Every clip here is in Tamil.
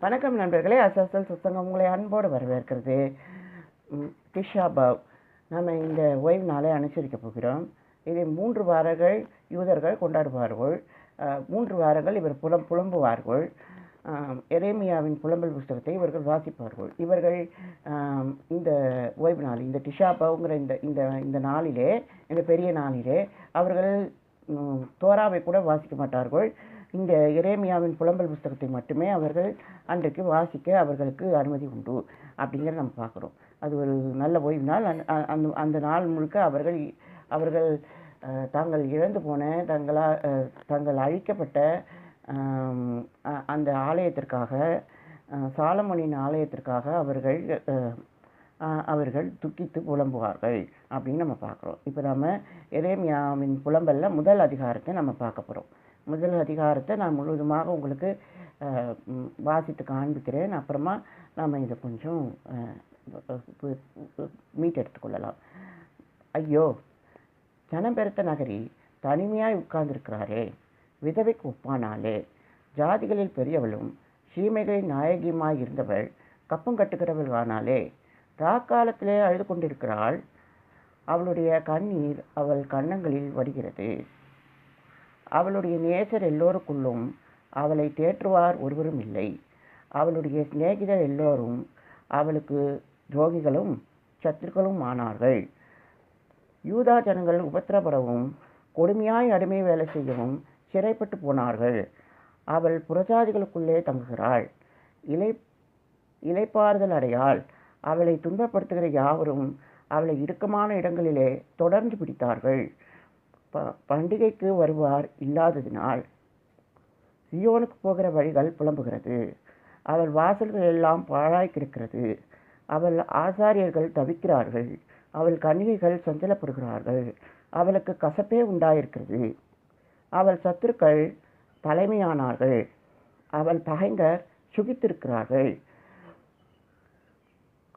வணக்கம் நண்பர்களே, அசல் சத்சங்கம் உங்களை அன்போடு வரவேற்கிறது. டிஷா பவ் நம்ம இந்த ஓய்வு நாளை அனுசரிக்கப் போகிறோம். இதை 3 வாரங்கள் யூதர்கள் கொண்டாடுவார்கள். 3 வாரங்கள் இவர் புலம்புவார்கள். எரேமியாவின் புலம்பல் புஸ்தகத்தை இவர்கள் வாசிப்பார்கள். இவர்கள் இந்த ஓய்வு நாள், இந்த டிஷா பவ்ங்கிற இந்த நாளிலே, இந்த பெரிய நாளிலே அவர்கள் தோராவை கூட வாசிக்க மாட்டார்கள். இந்த எரேமியாவின் புலம்பல் புஸ்தகத்தை மட்டுமே அவர்கள் அன்றைக்கு வாசிக்க அவர்களுக்கு அனுமதி உண்டு அப்படிங்கிறத நம்ம பார்க்குறோம். அது ஒரு நல்ல ஓய்வு நாள். அந்த நாள் முழுக்க அவர்கள் தாங்கள் இழந்து போன தங்கள் அழிக்கப்பட்ட அந்த ஆலயத்திற்காக, சாலமோனின் ஆலயத்திற்காக அவர்கள் துக்கித்து புலம்புவார்கள் அப்படின்னு நம்ம பார்க்குறோம். இப்போ நம்ம எரேமியாவின் புலம்பலில் முதல் அதிகாரத்தை நம்ம பார்க்க போகிறோம். முதல் அதிகாரத்தை நான் முழுவதுமாக உங்களுக்கு வாசித்து காண்பிக்கிறேன். அப்புறமா நாம் இதை கொஞ்சம் மீட் எடுத்துக்கொள்ளலாம். ஐயோ, ஜனம் பெருத்த நகரி தனிமையாய் உட்கார்ந்திருக்கிறாரே, விதவைக்கு ஒப்பானாலே, ஜாதிகளில் பெரியவளும் சீமைகளின் நாயகியுமாய் இருந்தவள் கப்பம் கட்டுகிறவள் ஆனாலே, ராக்காலத்திலே அழுது கொண்டிருக்கிறாள். அவளுடைய கண்ணீர் அவள் கன்னங்களில் வடிகிறது. அவளுடைய நேசர் எல்லோருக்குள்ளும் அவளை தேற்றுவார் ஒருவரும் இல்லை. அவளுடைய சிநேகிதர் எல்லோரும் அவளுக்கு துரோகிகளும் சத்துருக்களும் ஆனார்கள். யூதா ஜனங்கள் உபத்திரப்படவும் கொடுமையாய் அடிமை வேலை செய்யவும் சிறைப்பட்டு போனார்கள். அவள் புறஜாதிகளுக்குள்ளே தங்குகிறாள், இளைப்பாறுதல் அடையாள். அவளை துன்பப்படுத்துகிற யாவரும் அவளை இறுக்கமான இடங்களிலே தொடர்ந்து பிடித்தார்கள். பண்டிகைக்கு வருவார் இல்லாததினால் சியோனுக்கு போகிற வழிகள் புலம்புகிறது. அவள் வாசல்கள் எல்லாம் பாழாய் கிடக்கிறது. அவள் ஆசாரியர்கள் தவிக்கிறார்கள். அவள் கன்னிகைகள் சஞ்சலப்படுகிறார்கள். அவளுக்கு கசப்பே உண்டாயிருக்கிறது. அவள் சத்துருக்கள் தலைமையானார்கள். அவள் பகைஞர் சுகித்திருக்கிறார்கள்.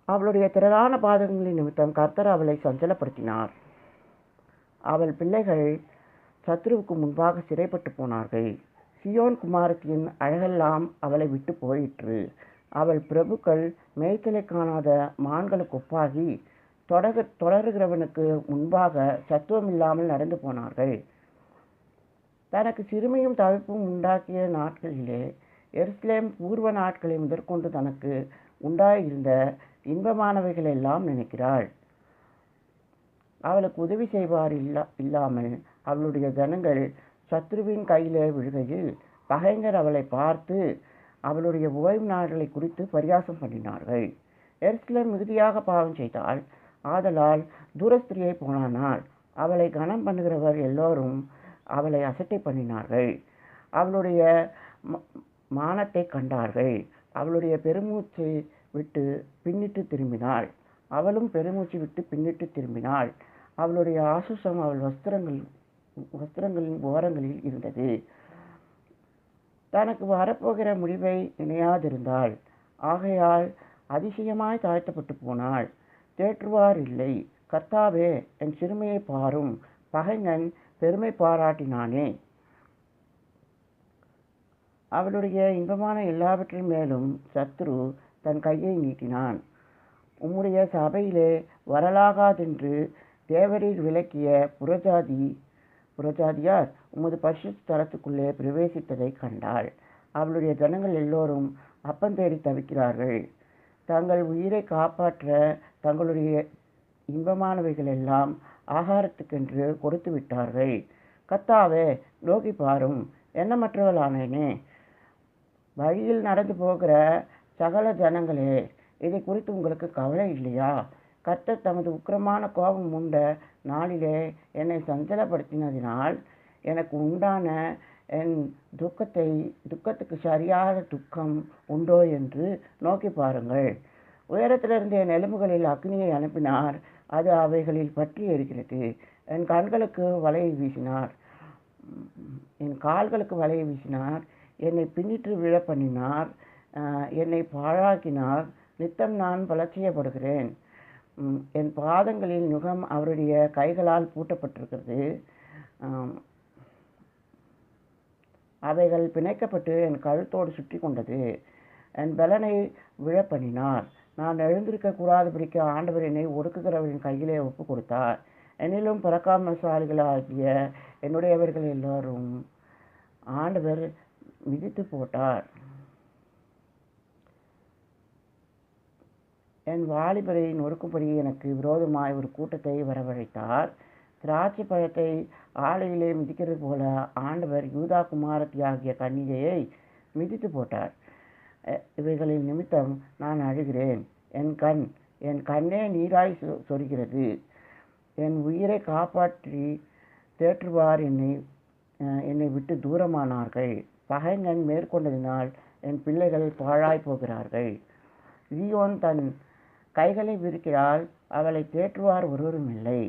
அவளுடைய திரளான பாதங்களின் நிமித்தம் கர்த்தர் அவளை சஞ்சலப்படுத்தினார். அவள் பிள்ளைகள் சத்ருவுக்கு முன்பாக சிறைப்பட்டு போனார்கள். சியோன் குமாரத்தின் அழகெல்லாம் அவளை விட்டு போயிற்று. அவள் பிரபுக்கள் மேய்ச்சலை காணாத மான்களுக்கு ஒப்பாகி தொடருகிறவனுக்கு முன்பாக சத்துவமில்லாமல் நடந்து போனார்கள். தனக்கு சிறுமையும் தவிப்பும் உண்டாக்கிய நாட்களிலே எருசலேம் பூர்வ நாட்களை முதற்கொண்டு தனக்கு உண்டாயிருந்த இன்பமானவைகளெல்லாம் நினைக்கிறாள். அவளுக்கு உதவி செய்வார் இல்லாமல் அவளுடைய ஜனங்கள் சத்ருவின் கையிலே விழுகையில் பகைஞர் அவளை பார்த்து அவளுடைய ஓய்வு நாட்களை குறித்து பரியாசம் பண்ணினார்கள். எருசலேம் மிகுதியாக பாவம் செய்தாள். ஆதலால் தூரஸ்திரியை போனானால் அவளை கனம் பண்ணுகிறவர் எல்லோரும் அவளை அசட்டை பண்ணினார்கள். அவளுடைய மானத்தை கண்டார்கள். அவளுடைய பெருமூச்சு விட்டு பின்னிட்டு திரும்பினாள். அவளும் பெருமூச்சு விட்டு பின்னிட்டு திரும்பினாள். அவளுடைய ஆசுசம் அவள் வஸ்திரங்களின் ஓரங்களில் இருந்தது. தனக்கு வரப்போகிற முடிவை நினையாதிருந்தாள். ஆகையால் அதிசயமாய் தாழ்த்தப்பட்டு போனாள். தேற்றுவார் இல்லை. கர்த்தாவே, என் சிறுமையை பாரும். பகைஞன் பெருமை பாராட்டினானே. அவளுடைய இன்பமான எல்லாவற்றின் மேலும் சத்ரு தன் கையை நீட்டினான். உம்முடைய சபையிலே வரலாகாதென்று தேவரீர் விலக்கிய புறஜாதியார் உமது பரிசுத்த ஸ்தலத்துக்குள்ளே பிரவேசித்ததை கண்டாள். அவளுடைய ஜனங்கள் எல்லோரும் அப்பந்தேடி தவிக்கிறார்கள். தங்கள் உயிரை காப்பாற்ற தங்களுடைய இன்பமானவைகள் எல்லாம் ஆகாரத்துக்கென்று கொடுத்து விட்டார்கள். கர்த்தாவே, நோக்கி பாரும். எண்ணமற்றவளானேனே. வழியில் நடந்து போகிற சகல ஜனங்களே, இதை குறித்து உங்களுக்கு கவலை இல்லையா? கர்த்தர் தமது உக்கிரமான கோபம் உண்ட நாளிலே என்னை சஞ்சலப்படுத்தினதினால் எனக்கு உண்டான என் துக்கத்துக்கு சரியான துக்கம் உண்டோ என்று நோக்கி பாருங்கள். உயரத்திலிருந்து என் எலும்புகளில் அக்னியை அனுப்பினார். அது அவைகளில் பற்றி எரிகிறது. என் கண்களுக்கு வலையை வீசினார். என் கால்களுக்கு வலையை வீசினார். என்னை பின்னிட்டு விழ பண்ணினார். என்னை பாழாக்கினார். நித்தம் நான் பலட்சியப்படுகிறேன். என் பாதங்களில் நுகம் அவருடைய கைகளால் பூட்டப்பட்டிருக்கிறது. அவைகள் பிணைக்கப்பட்டு என் கழுத்தோடு சுற்றி கொண்டது. என் பலனை விழப்பண்ணினார். நான் எழுந்திருக்க கூடாதபடிக்கு ஆண்டவர் என்னை ஒடுக்குகிறவரின் கையிலே ஒப்பு கொடுத்தார். என்னிலும் பராக்கிரமசாலிகளாகிய என்னுடையவர்கள் எல்லாரும் ஆண்டவர் மிதித்து போட்டார். என் வாலிபரை நொறுக்கும்படி எனக்கு விரோதமாய் ஒரு கூட்டத்தை வரவழைத்தார். திராட்சை பழத்தை ஆலையிலே மிதிக்கிறது போல ஆண்டவர் யூதா குமாரத்தியாகிய கன்னிகையை மிதித்து போட்டார். இவைகளின் நிமித்தம் நான் அழுகிறேன். என் கண்ணே நீராய் சொரிகிறது. என் உயிரை காப்பாற்றி தேற்றுவார் என்னை விட்டு தூரமானார்கள். பகைஞன் மேற்கொண்டதினால் என் பிள்ளைகள் பாழாய் போகிறார்கள். சீயோன் தன் கைகளை விரிக்கிறாள், அவளை தேற்றுவார் ஒருவரும் இல்லை.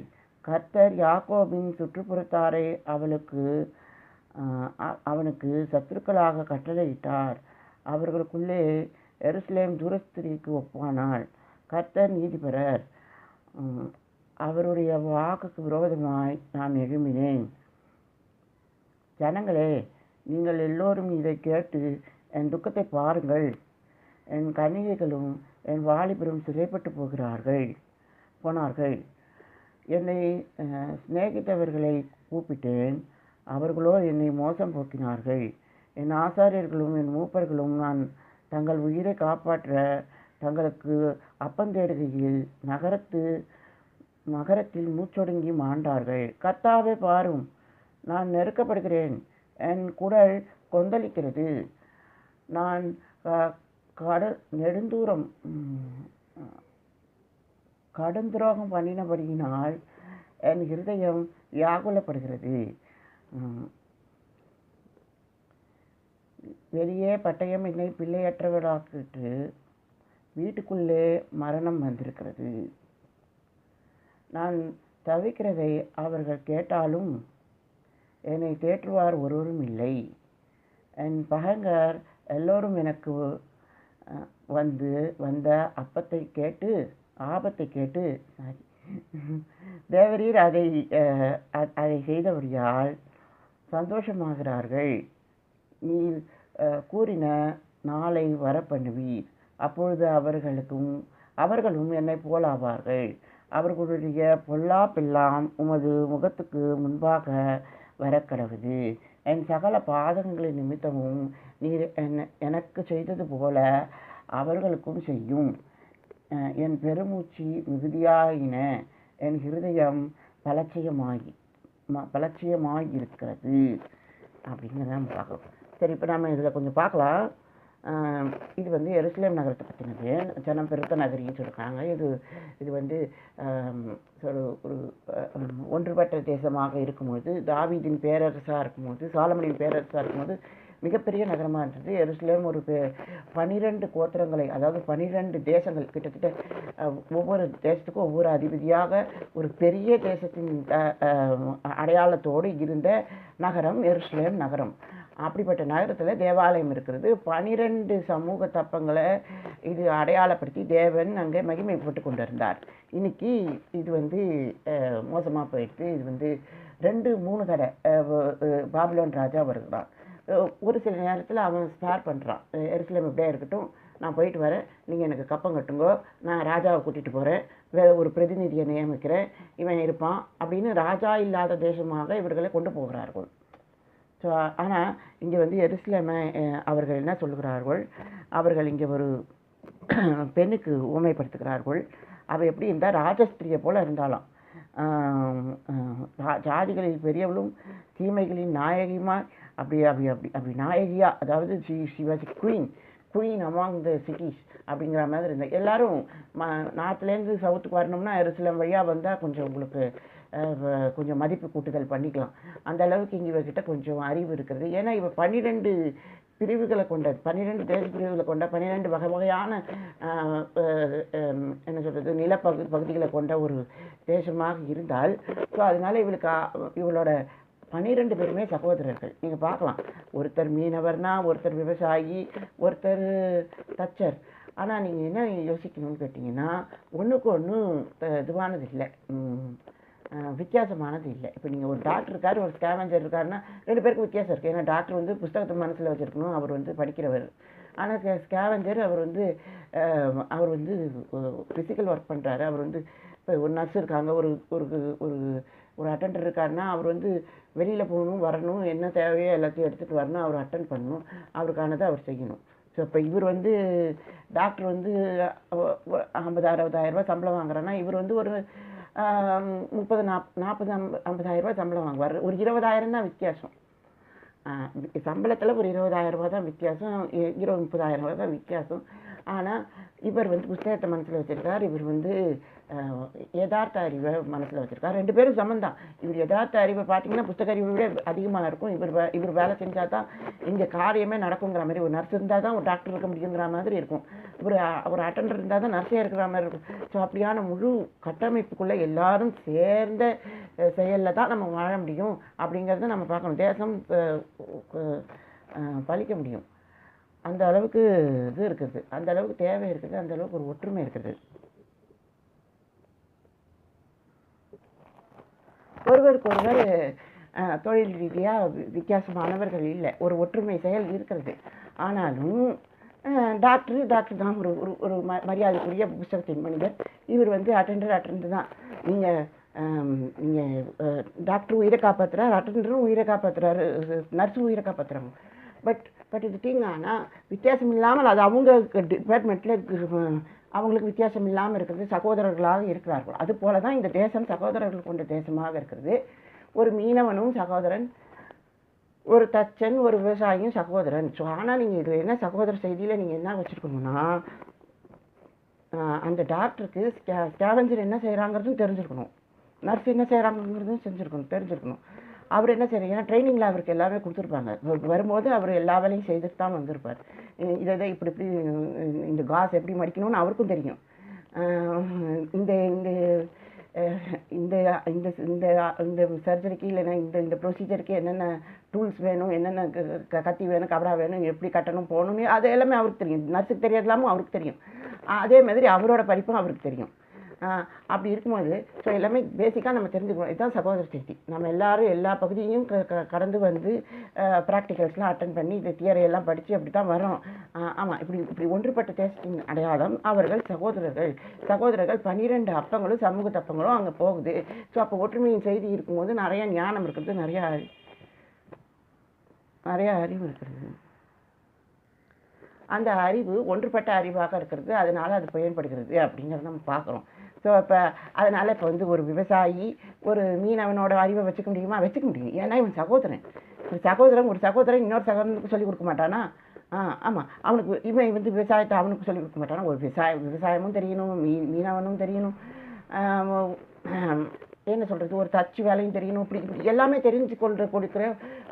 கர்த்தர் யாக்கோபின் சுற்றுப்புறத்தாரை அவனுக்கு சத்துருக்களாக கட்டளையிட்டார். அவர்களுக்குள்ளே எருசலேம் தூரஸ்திரிக்கு ஒப்பானாள். கர்த்தர் நீதிபரர். அவருடைய வாக்குக்கு விரோதமாய் நான் எழும்பினேன். ஜனங்களே, நீங்கள் எல்லோரும் இதை கேட்டு என் துக்கத்தை பாருங்கள். என் கன்னிகைகளும் என் வாலிபரும் சிறைப்பட்டு போனார்கள். என்னை சிநேகித்தவர்களை கூப்பிட்டேன், அவர்களோ என்னை மோசம் போக்கினார்கள். என் ஆசாரியர்களும் என் மூப்பர்களும் நான் தங்கள் உயிரை காப்பாற்ற தங்களுக்கு அப்பந்தேடுகையில் நகரத்தில் மூச்சொடுங்கி மாண்டார்கள். கர்த்தாவே பாரும், நான் நெருக்கப்படுகிறேன், என் குடல் கொந்தளிக்கிறது. நான் கடுந்துரோகம் பண்ணினபடியினால் என் இருதயம் வியாகுலப்படுகிறது. வெளியே பட்டயம் என்னை பிள்ளையற்றவராக்கிட்டு வீட்டுக்குள்ளே மரணம் வந்திருக்கிறது. நான் தவிக்கிறதை அவர்கள் கேட்டாலும் என்னை தேற்றுவார் ஒருவரும் இல்லை. என் பகைஞர் எல்லோரும் எனக்கு வந்த ஆபத்தை கேட்டு தேவரீர் அதை செய்தபடியால் சந்தோஷமாகிறார்கள். நீர் கூறின நாளை வரப்பண்ணுவீர், அப்பொழுது அவர்களும் என்னை போலாவார்கள். அவர்களுடைய பொல்லாப்பெல்லாம் உமது முகத்துக்கு முன்பாக வரக்கடவுது. என் சகல பாதகங்களின் நிமித்தமும் நீர் எனக்கு செய்தது போல அவர்களுக்கும் செய்யும். என் பெருமூச்சு மிகுதியாயின, என் இருதயம் பலட்சியமாயிருக்கிறது அப்படிங்கிறத நம்ம பார்க்கலாம். சரி, இப்போ நம்ம இதில் கொஞ்சம் பார்க்கலாம். இது வந்து எருசலேம் நகரத்தை பற்றினது. ஜனம் பெருத்த நகரின்னு சொல்கிறாங்க. இது வந்து ஒரு ஒன்றுபட்ட தேசமாக இருக்கும்போது, தாவீதின் பேரரசாக இருக்கும்போது, சாலமனின் பேரரசாக இருக்கும்போது மிகப்பெரிய நகரமாக இருந்தது எருசலேம். ஒரு 12 கோத்திரங்களை, அதாவது 12 தேசங்கள், கிட்டத்தட்ட ஒவ்வொரு தேசத்துக்கும் ஒவ்வொரு அதிபதியாக ஒரு பெரிய தேசத்தின் அடையாளத்தோடு இருந்த நகரம் எருசலேம் நகரம். அப்படிப்பட்ட நகரத்தில் தேவாலயம் இருக்கிறது. 12 சமூக தப்பங்களை இது அடையாளப்படுத்தி தேவன் அங்கே மகிமைப்பட்டு கொண்டிருந்தார். இன்னைக்கு இது வந்து மோசமாக போயிடுது. இது வந்து 2-3 தடவை பாபிலோன் ராஜா வருகிறான். ஒரு சில நேரத்தில் அவன் ஸ்பேர் பண்ணுறான், எருசலேம் இப்படியே இருக்கட்டும், நான் போயிட்டு வரேன், நீங்கள் எனக்கு கப்பம் கட்டுங்கோ, நான் ராஜாவை கூட்டிகிட்டு போகிறேன், வேறு ஒரு பிரதிநிதியை நியமிக்கிறேன், இவன் இருப்பான் அப்படின்னு ராஜா இல்லாத தேசமாக இவர்களை கொண்டு போகிறார்கள். ஸோ ஆனால் இங்கே வந்து எருசலேமை அவர்கள் என்ன சொல்லுகிறார்கள், அவர்கள் இங்கே ஒரு பெண்ணுக்கு ஊமைப்படுத்துகிறார்கள். அவள் எப்படி இருந்தால் ராஜஸ்திரியை போல் இருந்தாலும், ஜாதிகளில் பெரியவளும் தீமைகளின் நாயகியுமாய் அப்படி நாயகியா, அதாவது she was queen among the cities அப்படிங்கிற மாதிரி இருந்தால். எல்லோரும் நார்த்லேருந்து சவுத்துக்கு வரணும்னா எருசலேம் வழியாக வந்தால் கொஞ்சம் உங்களுக்கு கொஞ்சம் மதிப்பு கூட்டுதல் பண்ணிக்கலாம். அந்த அளவுக்கு இங்கே இவர்கிட்ட கொஞ்சம் அறிவு இருக்கிறது. ஏன்னா இவர் 12 பிரிவுகளை கொண்ட 12 தேச பிரிவுகளை கொண்ட 12 வகையான என்ன சொல்கிறது நிலப்பகுதிகளை கொண்ட ஒரு தேசமாக இருந்தால், ஸோ அதனால இவளோட 12 பேருமே சகோதரர்கள். நீங்கள் பார்க்கலாம், ஒருத்தர் மீனவர்னா, ஒருத்தர் விவசாயி, ஒருத்தர் தச்சர். ஆனால் நீங்கள் என்ன யோசிக்கணும்னு கேட்டிங்கன்னா, ஒன்றுக்கு ஒன்று இதுவானது இல்லை, வித்தியாசமானது இல்லை. இப்போ நீங்கள் ஒரு டாக்டர் இருக்கார், ஒரு ஸ்கேவெஞ்சர் இருக்காருன்னா 2 பேருக்கும் வித்தியாசம் இருக்குது. ஏன்னா டாக்டர் வந்து புஸ்தகத்தை மனசில் வச்சுருக்கணும், அவர் வந்து படிக்கிறவர். ஆனால் ஸ்கேவஞ்சர் அவர் வந்து ஃபிசிக்கல் ஒர்க் பண்ணுறாரு. அவர் வந்து இப்போ ஒரு நர்ஸ் இருக்காங்க, ஒரு ஒரு ஒரு ஒரு அட்டெண்டர் இருக்காருன்னா அவர் வந்து வெளியில் போகணும், வரணும், என்ன தேவையோ எல்லாத்தையும் எடுத்துகிட்டு வரணும், அவர் அட்டென்ட் பண்ணணும், அவருக்கானதை அவர் செய்யணும். ஸோ இப்போ இவர் வந்து டாக்டர் வந்து 50,000-60,000 சம்பளம் வாங்குறேன்னா இவர் வந்து ஒரு 30,000-40,000-50,000 சம்பளம் வாங்குவார். ஒரு 20,000 தான் வித்தியாசம். சம்பளத்தில் ஒரு 20,000 தான் வித்தியாசம், 30,000 தான் வித்தியாசம். ஆனால் இவர் வந்து புத்தகத்தை மனசில் வச்சுருக்கார், இவர் வந்து யதார்த்த அறிவை மனசில் வச்சுருக்கார். 2 பேரும் சமந்தான். இவர் யதார்த்த அறிவை பார்த்தீங்கன்னா புத்தக அறிவை விட அதிகமாக இருக்கும். இவர் வேலை செஞ்சால் தான் இங்கே காரியமே நடக்குங்கிற மாதிரி, ஒரு நர்ஸ் இருந்தால் தான் ஒரு டாக்டர் இருக்க முடியுங்கிற மாதிரி இருக்கும். ஒரு அட்டெண்டர் இருந்தால் தான் நர்ஸே இருக்கிற மாதிரி இருக்கும். ஸோ அப்படியான முழு கட்டமைப்புக்குள்ளே எல்லாரும் சேர்ந்த செயலில் தான் நம்ம வாழ முடியும் அப்படிங்கிறத நம்ம பார்க்கணும். தேசம் பழிக்க முடியும். அந்த அளவுக்கு இது இருக்குது, அந்த அளவுக்கு தேவை இருக்குது, அந்த அளவுக்கு ஒரு ஒற்றுமை இருக்குது. ஒருவருக்கொருவர் தொழில் ரீதியாக வித்தியாசமானவர்கள் இல்லை, ஒரு ஒற்றுமை செயல் இருக்கிறது. ஆனாலும் டாக்டர் தான் ஒரு மரியாதைக்குரிய புத்தகத்தின் மனிதர். இவர் வந்து அட்டெண்டர் தான். நீங்கள் டாக்டர் உயிரை காப்பாற்றுறாரு, அட்டெண்டரும் உயிரை காப்பாற்றுறாரு, நர்ஸும் உயிரை காப்பாற்றுறாங்க. பட் இது திங் ஆனால் வித்தியாசம் இல்லாமல் அது அவங்க டிபார்ட்மெண்ட்டில் அவங்களுக்கு வித்தியாசம் இல்லாமல் இருக்கிறது, சகோதரர்களாக இருக்கிறார்கள். அதுபோல தான் இந்த தேசம் சகோதரர்கள் கொண்ட தேசமாக இருக்கிறது. ஒரு மீனவனும் சகோதரன், ஒரு தச்சன், ஒரு விவசாயியும் சகோதரன். ஸோ ஆனால் நீங்கள் இதில் என்ன சகோதர செய்தியில் நீங்கள் என்ன வச்சுருக்கணும்னா, அந்த டாக்டருக்கு ஸ்கேவஞ்சர் என்ன செய்கிறாங்கிறதும் தெரிஞ்சிருக்கணும், நர்ஸ் என்ன செய்கிறாங்கிறதும் தெரிஞ்சிருக்கணும். அவர் என்ன செய்யறாரு, ஏன்னா ட்ரைனிங்கில் அவருக்கு எல்லாமே கொடுத்துருப்பாங்க. வரும்போது அவர் எல்லா வேலையும் செய்துட்டு தான் வந்திருப்பார். இதை இப்படி இந்த காஸ் எப்படி மடிக்கணும்னு அவருக்கும் தெரியும். இந்த இந்த இந்த இந்த இந்த சர்ஜரிக்கு இல்லைன்னா இந்த ப்ரொசீஜருக்கு என்னென்ன டூல்ஸ் வேணும், என்னென்ன கத்தி வேணும், கபடா வேணும், எப்படி கட்டணும் போகணும்னு அது எல்லாமே அவருக்கு தெரியும். நர்ஸுக்கு தெரியாதலாமும் அவருக்கு தெரியும். அதே மாதிரி அவரோட படிப்பும் அவருக்கு தெரியும். அப்படி இருக்கும்போது ஸோ எல்லாமே பேசிக்காக நம்ம தெரிஞ்சுக்கணும். இதுதான் சகோதர செய்தி. நம்ம எல்லாரும் எல்லா பகுதியும் கடந்து வந்து ப்ராக்டிகல்ஸ்லாம் அட்டன் பண்ணி இந்த தியரியெல்லாம் படித்து அப்படி தான் வரோம். ஆமாம், இப்படி ஒன்றுபட்ட தேசத்தின் அடையாளம் அவர்கள் சகோதரர்கள். 12 அப்பங்களும் சமூக தப்பங்களும் அங்கே போகுது. ஸோ அப்போ ஒற்றுமையின் செய்தி இருக்கும்போது நிறைய ஞானம் இருக்கிறது, நிறையா அறிவு இருக்கிறது. அந்த அறிவு ஒன்றுபட்ட அறிவாக இருக்கிறது, அதனால் அது பயன்படுகிறது அப்படிங்கிறத நம்ம பார்க்குறோம். ஸோ இப்போ அதனால் இப்போ வந்து ஒரு விவசாயி ஒரு மீனவனோட அறிவை வச்சுக்க முடியும். ஏன்னா இவன் சகோதரன். ஒரு சகோதரன் இன்னொரு சகோதரனுக்கு சொல்லிக் கொடுக்க மாட்டானா? ஆமாம், அவனுக்கு இவன் வந்து விவசாயத்தை அவனுக்கு சொல்லிக் கொடுக்க மாட்டானா? ஒரு விவசாயமும் தெரியணும், மீனவனும் தெரியணும், என்ன சொல்கிறது, ஒரு தச்சு வேலையும் தெரியணும். இப்படி எல்லாமே தெரிஞ்சு கொடுக்குற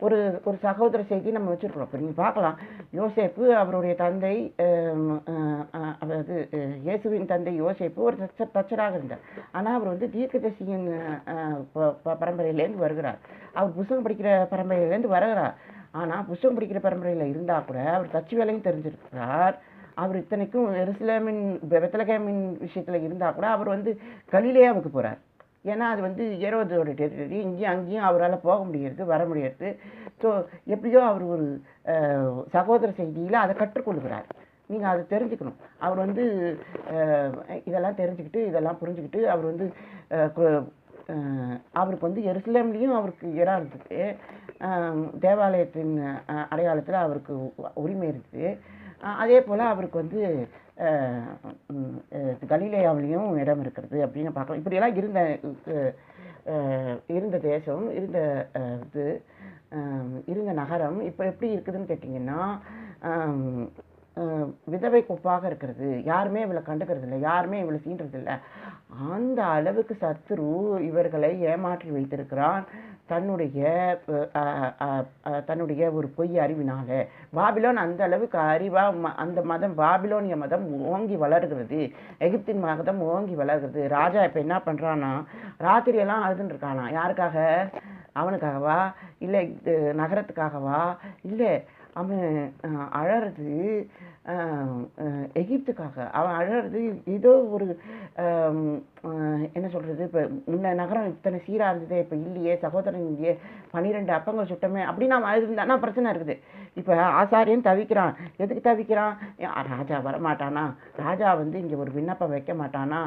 ஒரு சகோதர செய்தி நம்ம வச்சுருக்கிறோம். இப்போ நீங்கள் பார்க்கலாம், யோசேப்பு அவருடைய தந்தை, அதாவது இயேசுவின் தந்தை யோசேப்பு ஒரு தச்சராக இருந்தார். ஆனால் அவர் வந்து தீர்க்கதரிசியின் பரம்பரையிலேருந்து வருகிறார். அவர் புத்தகம் படிக்கிற பரம்பரையிலேருந்து வருகிறார். ஆனால் புத்தகம் படிக்கிற பரம்பரையில் இருந்தால் கூட அவர் தச்சு வேலையும் தெரிஞ்சிருக்கிறார். அவர் இத்தனைக்கும் எருசலேமின் பெத்லகேமின் விஷயத்தில் இருந்தால் கூட அவர் வந்து கலிலேயாவுக்கு போகிறார். ஏன்னா அது வந்து ஏரோதோட டெரிட்டரி, இங்கேயும் அங்கேயும் அவரால் போக முடியாது, வர முடியாது. ஸோ எப்படியோ அவர் ஒரு சகோதர செய்தியில் அதை கற்றுக்கொள்கிறார். நீங்கள் அதை தெரிஞ்சுக்கணும். அவர் வந்து இதெல்லாம் தெரிஞ்சுக்கிட்டு இதெல்லாம் புரிஞ்சுக்கிட்டு அவர் வந்து அவருக்கு வந்து எருசலேம்லேயும் அவருக்கு இடம் இருக்குது, தேவாலயத்தின் அடையாளத்தில் அவருக்கு உரிமை இருக்குது. அதே போல் அவருக்கு வந்து கலிலேயாவிலையும் இடம் இருக்கிறது அப்படின்னு பார்க்கலாம். இப்படியெல்லாம் இருந்த தேசம், இருந்த நகரம் இப்போ எப்படி இருக்குதுன்னு கேட்டிங்கன்னா, விதவை கொப்பாக இருக்கிறது. யாருமே இவளை கண்டுக்கிறது இல்லை, யாருமே இவளை சீன்றது இல்லை. அந்த அளவுக்கு சத்ரு இவர்களை ஏமாற்றி வைத்திருக்கிறான் தன்னுடைய ஒரு பொய் அறிவினால. பாபிலோன் அந்த அளவுக்கு அந்த மதம், பாபிலோனிய மதம் ஓங்கி வளர்கிறது, எகிப்தின் மதம் ஓங்கி வளர்கிறது. ராஜா இப்போ என்ன பண்ணுறான்னா, ராத்திரியெல்லாம் அழுதுன்னு இருக்கானா. யாருக்காக? அவனுக்காகவா? இல்லை நகரத்துக்காகவா? இல்லை, அவன் அழறது எகிப்துக்காக அவன் அழறது ஏதோ ஒரு என்ன சொல்கிறது, இப்போ முன்ன நகரம் இத்தனை சீராக இருந்தது, இப்போ இல்லையே, சகோதரன் இல்லையே, 12 அப்பங்கள் சுட்டமே அப்படின்னு அவன் அழுதுருந்தானா பிரச்சனை இருக்குது. இப்போ ஆசாரியன் தவிக்கிறான். எதுக்கு தவிக்கிறான்? ராஜா வரமாட்டானா, ராஜா வந்து இங்கே ஒரு விண்ணப்பம் வைக்க மாட்டானா,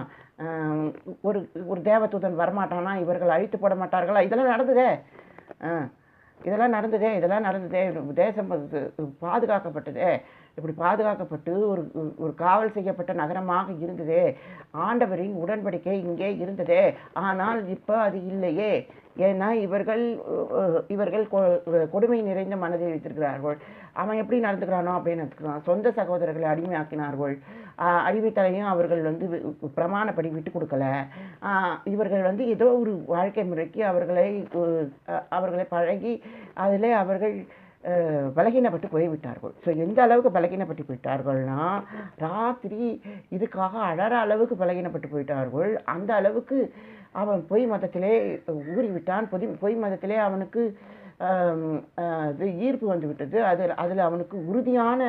ஒரு ஒரு தேவதூதன் வரமாட்டானா, இவர்கள் அழித்து போட மாட்டார்களா? இதெல்லாம் நடந்ததே. இதெல்லாம் நடந்ததே. தேசம் பாதுகாக்கப்பட்டதே. இப்படி பாதுகாக்கப்பட்டு ஒரு காவல் செய்யப்பட்ட நகரமாக இருந்ததே. ஆண்டவரின் உடன்படிக்கை இங்கே இருந்ததே. ஆனால் இப்போ அது இல்லையே. ஏன்னா இவர்கள் கொடுமை நிறைந்த மனதை வைத்திருக்கிறார்கள். அவன் எப்படி நடந்துக்கிறானோ அப்படின்னு நடந்துக்கிறான். சொந்த சகோதரர்களை அடிமையாக்கினார்கள். அடிமைத்தலையும் அவர்கள் வந்து பிரமாணப்படி விட்டு கொடுக்கல. இவர்கள் வந்து ஏதோ ஒரு வாழ்க்கை முறைக்கு அவர்களை பழகி அதிலே அவர்கள் பலகீனப்பட்டு போய்விட்டார்கள். ஸோ எந்த அளவுக்கு பலகீனப்பட்டு போயிட்டார்கள்னா, ராத்திரி இதுக்காக அழற அளவுக்கு பலகீனப்பட்டு போயிட்டார்கள். அந்த அளவுக்கு அவன் பொய் மதத்திலே ஊறிவிட்டான். பொய் மதத்திலே அவனுக்கு இது ஈர்ப்பு வந்து விட்டது. அதில் அவனுக்கு உறுதியான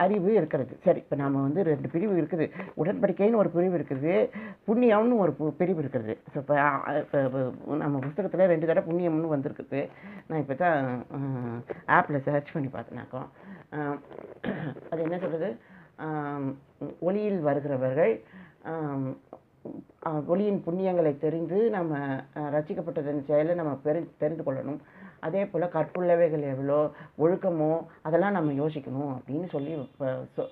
அறிவு இருக்கிறது. சரி, இப்போ நாம் வந்து 2 பிரிவு இருக்குது. உடன்படிக்கைன்னு ஒரு பிரிவு இருக்குது, புண்ணியம்னு ஒரு பிரிவு இருக்கிறது. ஸோ இப்போ நம்ம புத்தகத்தில் 2 தடவை புண்ணியம்னு வந்திருக்குது. நான் இப்போ தான் ஆப்பில் சர்ச் பண்ணி பார்த்தேனாக்கோ அது என்ன சொல்கிறது, ஒளியில் வருகிறவர்கள் ஒளியின் புண்ணியங்களை தெரிந்து நம்ம ரசிக்கப்பட்டதன் செயலை நம்ம தெரிந்து கொள்ளணும். அதே போல் கற்புள்ளவைகள் எவ்வளோ, ஒழுக்கமோ அதெல்லாம் நம்ம யோசிக்கணும் அப்படின்னு சொல்லி